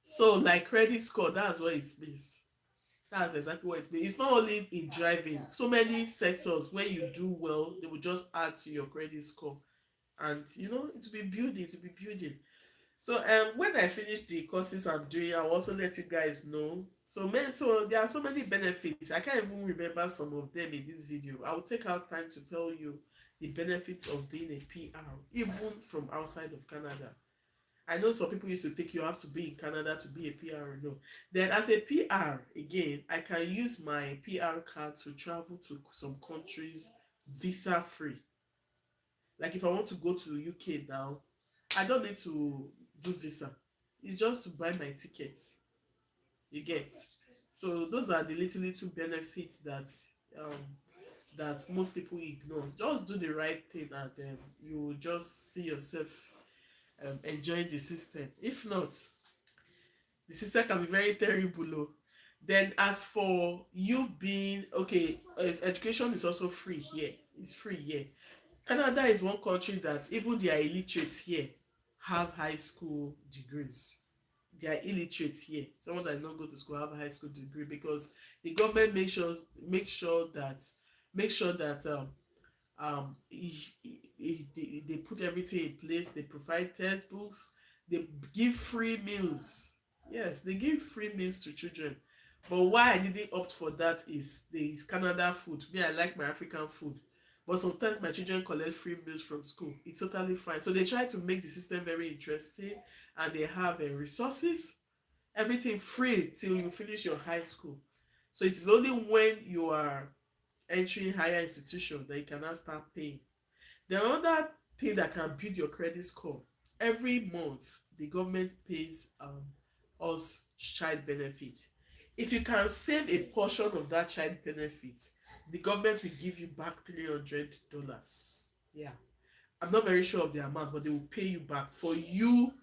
So like credit score, that's what it means. That's exactly what it means. It's not only in driving. So many sectors where you do well, they will just add to your credit score. And it will be building, it will be building. So when I finish the courses I'm doing, I'll also let you guys know. So there are so many benefits. I can't even remember some of them in this video. I will take out time to tell you the benefits of being a PR, even from outside of Canada. I know some people used to think you have to be in Canada to be a PR. No. Then as a PR, again, I can use my PR card to travel to some countries visa free. Like if I want to go to UK now, I don't need to do visa. It's just to buy my tickets. You get. So those are the little benefits um that most people ignore. Just do the right thing, and you will just see yourself enjoying the system. If not, the system can be very terrible. Oh. Then as for you being okay, education is also free here. It's free here. Canada is one country that even their illiterates here have high school degrees. They are illiterate here. Someone that did not go to school have a high school degree because the government make sure that they put everything in place. They provide textbooks. They give free meals. Yes, they give free meals to children. But why I didn't opt for that is Canada food. Me, I like my African food. But sometimes my children collect free meals from school. It's totally fine. So they try to make the system very interesting, and they have resources, everything free till you finish your high school. So it is only when you are entering higher institution that you can now start paying. The another thing that can build your credit score, every month the government pays us child benefit. If you can save a portion of that child benefit, the government will give you back $300. Yeah, I'm not very sure of the amount, but they will pay you back for you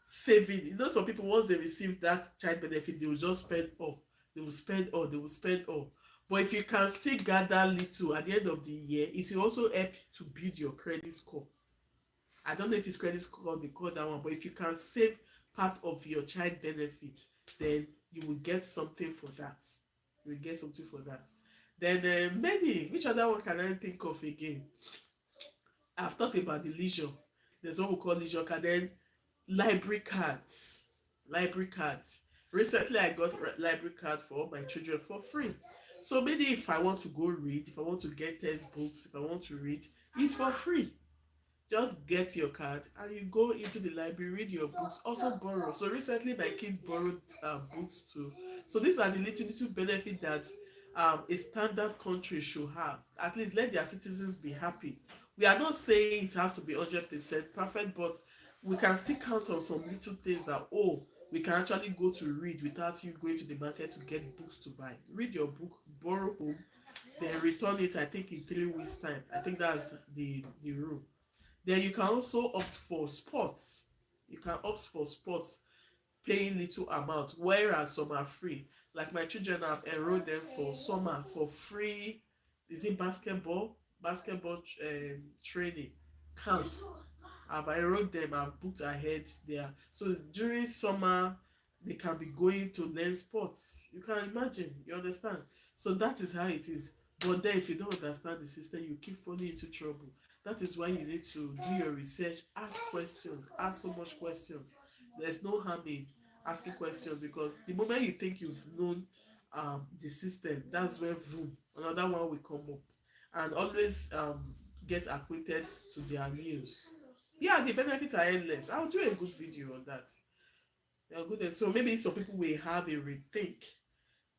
saving. Some people, once they receive that child benefit, they will just spend all. They will spend all. But if you can still gather little at the end of the year, it will also help to build your credit score. I don't know if it's credit score they call that one, but if you can save part of your child benefit, then you will get something for that. You will get something for that. Then many, which other one can I think of again? I've talked about the leisure. There's what we call leisure card. Then library cards. Library cards. Recently, I got library card for all my children for free. So maybe if I want to go read, if I want to get textbooks, if I want to read, it's for free. Just get your card and you go into the library, read your books, also borrow. So recently my kids borrowed books too. So these are the little benefit that a standard country should have. At least let their citizens be happy. We are not saying it has to be 100% perfect, but we can still count on some little things that, oh, we can actually go to read without you going to the market to get books to buy. Read your book, borrow home, then return it, I think, in 3 weeks time. I think that's the rule. Then you can also opt for sports. You can opt for sports, paying little amount, whereas some are free. Like my children, have enrolled them for summer for free. Is it basketball training camp? I've enrolled them. I've booked ahead there. So during summer, they can be going to learn sports. You can imagine. You understand? So that is how it is. But then, if you don't understand the system, you keep falling into trouble. That is why you need to do your research, ask questions, ask so much questions. There's no harm in asking questions, because the moment you think you've known the system, that's where boom, another one will come up. And always get acquainted to their news. Yeah, the benefits are endless. I'll do a good video on that. They are good. So maybe some people will have a rethink.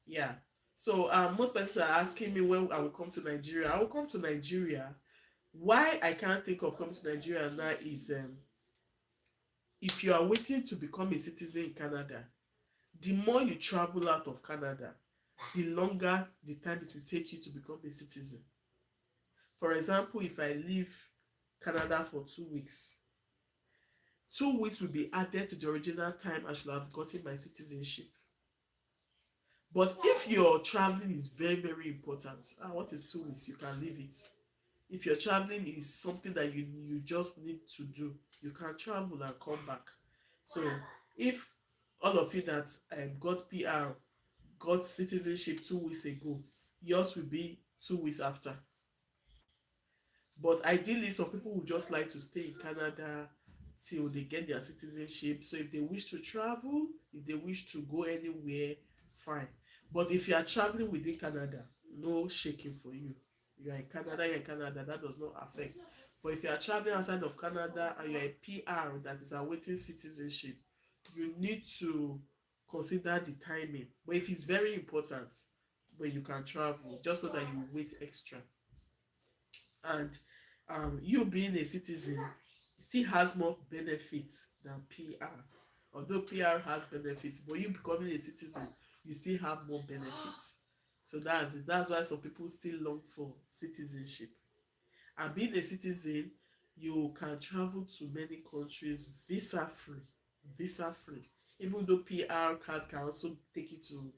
Yeah. So most persons are asking me when I will come to Nigeria. I will come to Nigeria. Why I can't think of coming to Nigeria now is if you are waiting to become a citizen in Canada, the more you travel out of Canada, the longer the time it will take you to become a citizen. For example, if I leave Canada for 2 weeks, 2 weeks will be added to the original time I should have gotten my citizenship. But if your traveling is very, very important, what is 2 weeks? You can leave it. If your traveling is something that you just need to do, you can travel and come back. So if all of you that got PR, got citizenship 2 weeks ago, yours will be 2 weeks after. But ideally, some people would just like to stay in Canada till they get their citizenship. So if they wish to travel, if they wish to go anywhere, fine. But if you are traveling within Canada, no shaking for you. You are in Canada, you're in Canada, that does not affect. But if you are traveling outside of Canada and you're a PR that is awaiting citizenship, you need to consider the timing. But if it's very important, when you can travel, just so that you wait extra. And you being a citizen still has more benefits than PR. Although PR has benefits, but you becoming a citizen, you still have more benefits. So that's it. That's why some people still long for citizenship. And being a citizen, you can travel to many countries visa free. Visa free. Even though PR card can also take you to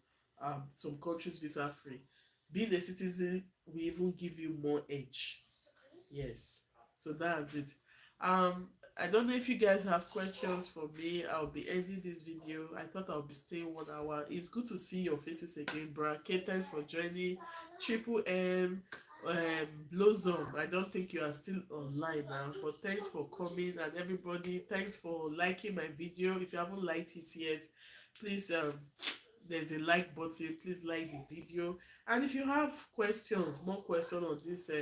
some countries visa free. Being a citizen will even give you more edge. Yes. So that's it. I don't know if you guys have questions for me. I'll be ending this video. I thought I'll be staying 1 hour. It's good to see your faces again, bro. Okay, thanks for joining. Triple M, Blossom. I don't think you are still online now, but thanks for coming. And everybody, thanks for liking my video. If you haven't liked it yet, please there's a like button. Please like the video. And if you have questions, more questions on this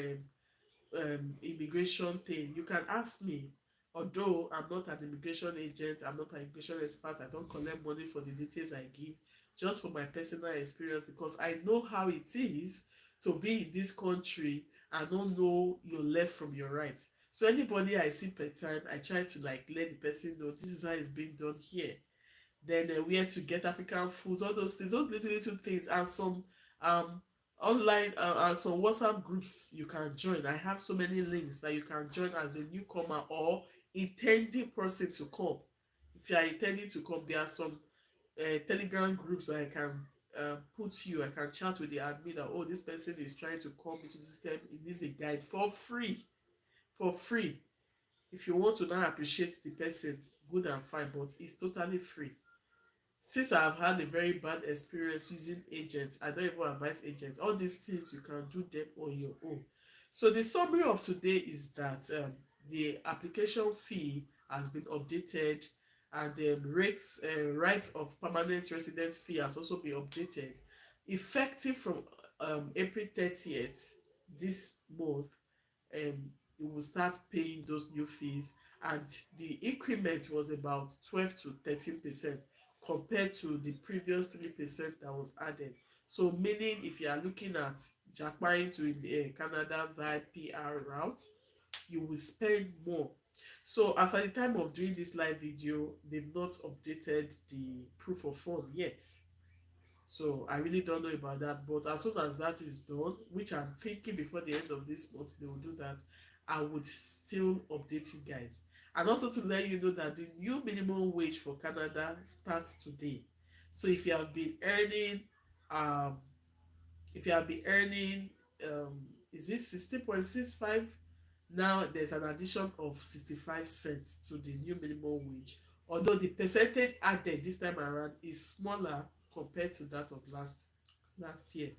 immigration thing, you can ask me. Although I'm not an immigration agent, I'm not an immigration expert, I don't collect money for the details I give, just for my personal experience, because I know how it is to be in this country and don't know your left from your right. So anybody I see per time, I try to like let the person know this is how it's being done here. Then where to get African foods, all those things, those little things, and some online and some WhatsApp groups you can join. I have so many links that you can join as a newcomer or intending person to come. If you are intending to come, there are some Telegram groups that I can put you, I can chat with the admin that, oh, this person is trying to come into the system, it needs a guide for free. For free. If you want to now appreciate the person, good and fine, but it's totally free. Since I've had a very bad experience using agents, I don't even advise agents. All these things you can do them on your own. So the summary of today is that the application fee has been updated, and the rates rights of permanent resident fee has also been updated, effective from April 30th this month. You will start paying those new fees, and the increment was about 12 to 13% compared to the previous 3% that was added. So meaning, if you are looking at jackpine to Canada via PR route, you will spend more. So as at the time of doing this live video, they've not updated the proof of fund yet. So I really don't know about that, but as soon as that is done, which I'm thinking before the end of this month they will do that, I would still update you guys. And also to let you know that the new minimum wage for Canada starts today. So um if you have been earning is it 60.65, now there's an addition of 65 cents to the new minimum wage, although the percentage added this time around is smaller compared to that of last year.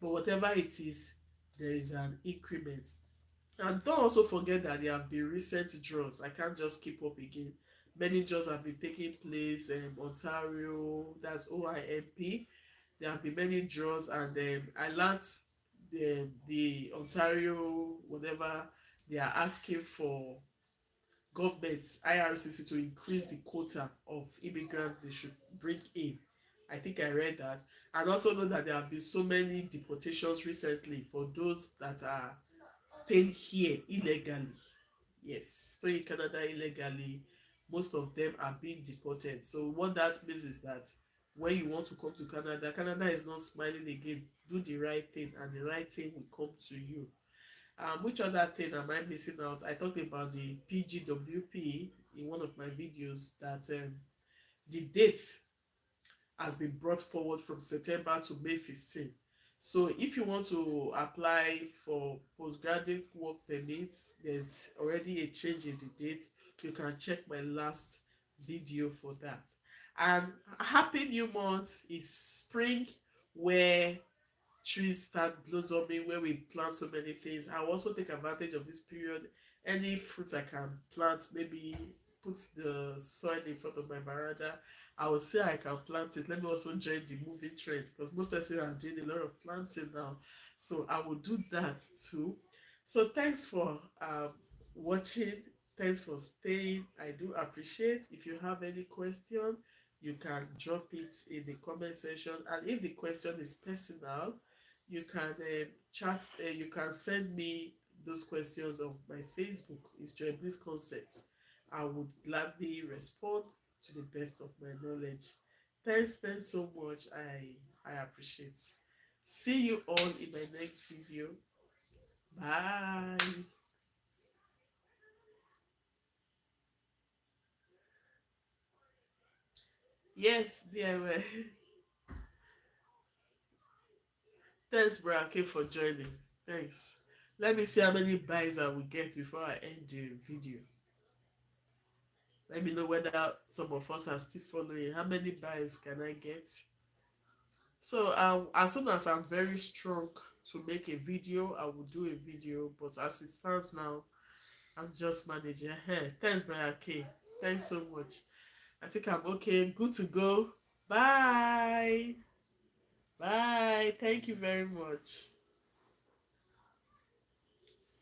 But whatever it is, there is an increment. And don't also forget that there have been recent draws. I can't just keep up again. Many draws have been taking place in Ontario, that's OIMP. There have been many draws, and I learned the Ontario, whatever, they are asking for government IRCC to increase the quota of immigrants they should bring in. I think I read that. And also know that there have been so many deportations recently for those that are staying here illegally. Yes, staying in Canada illegally. Most of them are being deported. So what that means is that when you want to come to Canada, Canada is not smiling again. Do the right thing, and the right thing will come to you. Which other thing am I missing out? I talked about the PGWP in one of my videos, that the date has been brought forward from September to May 15. So if you want to apply for postgraduate work permits, there's already a change in the date. You can check my last video for that. And happy new month. Is spring, where trees start blossoming, where we plant so many things. I will also take advantage of this period. Any fruits I can plant, maybe put the soil in front of my veranda, I will say I can plant it. Let me also join the moving trend, because most persons are doing a lot of planting now. So I will do that too. So thanks for watching. Thanks for staying. I do appreciate. If you have any question, you can drop it in the comment section. And if the question is personal, you can chat. You can send me those questions on my Facebook. It's Joy Bliss Concept. I would gladly respond to the best of my knowledge. Thanks so much. I appreciate. See you all in my next video. Bye. Yes, dear. Well, thanks, Brake, for joining. Thanks. Let me see how many buys I will get before I end the video. Let me know whether some of us are still following. How many buys can I get? So as soon as I'm very strong to make a video, I will do a video. But as it stands now, I'm just managing. Thanks, Brian K. Thanks so much. I think I'm okay. Good to go. Bye. Bye. Thank you very much.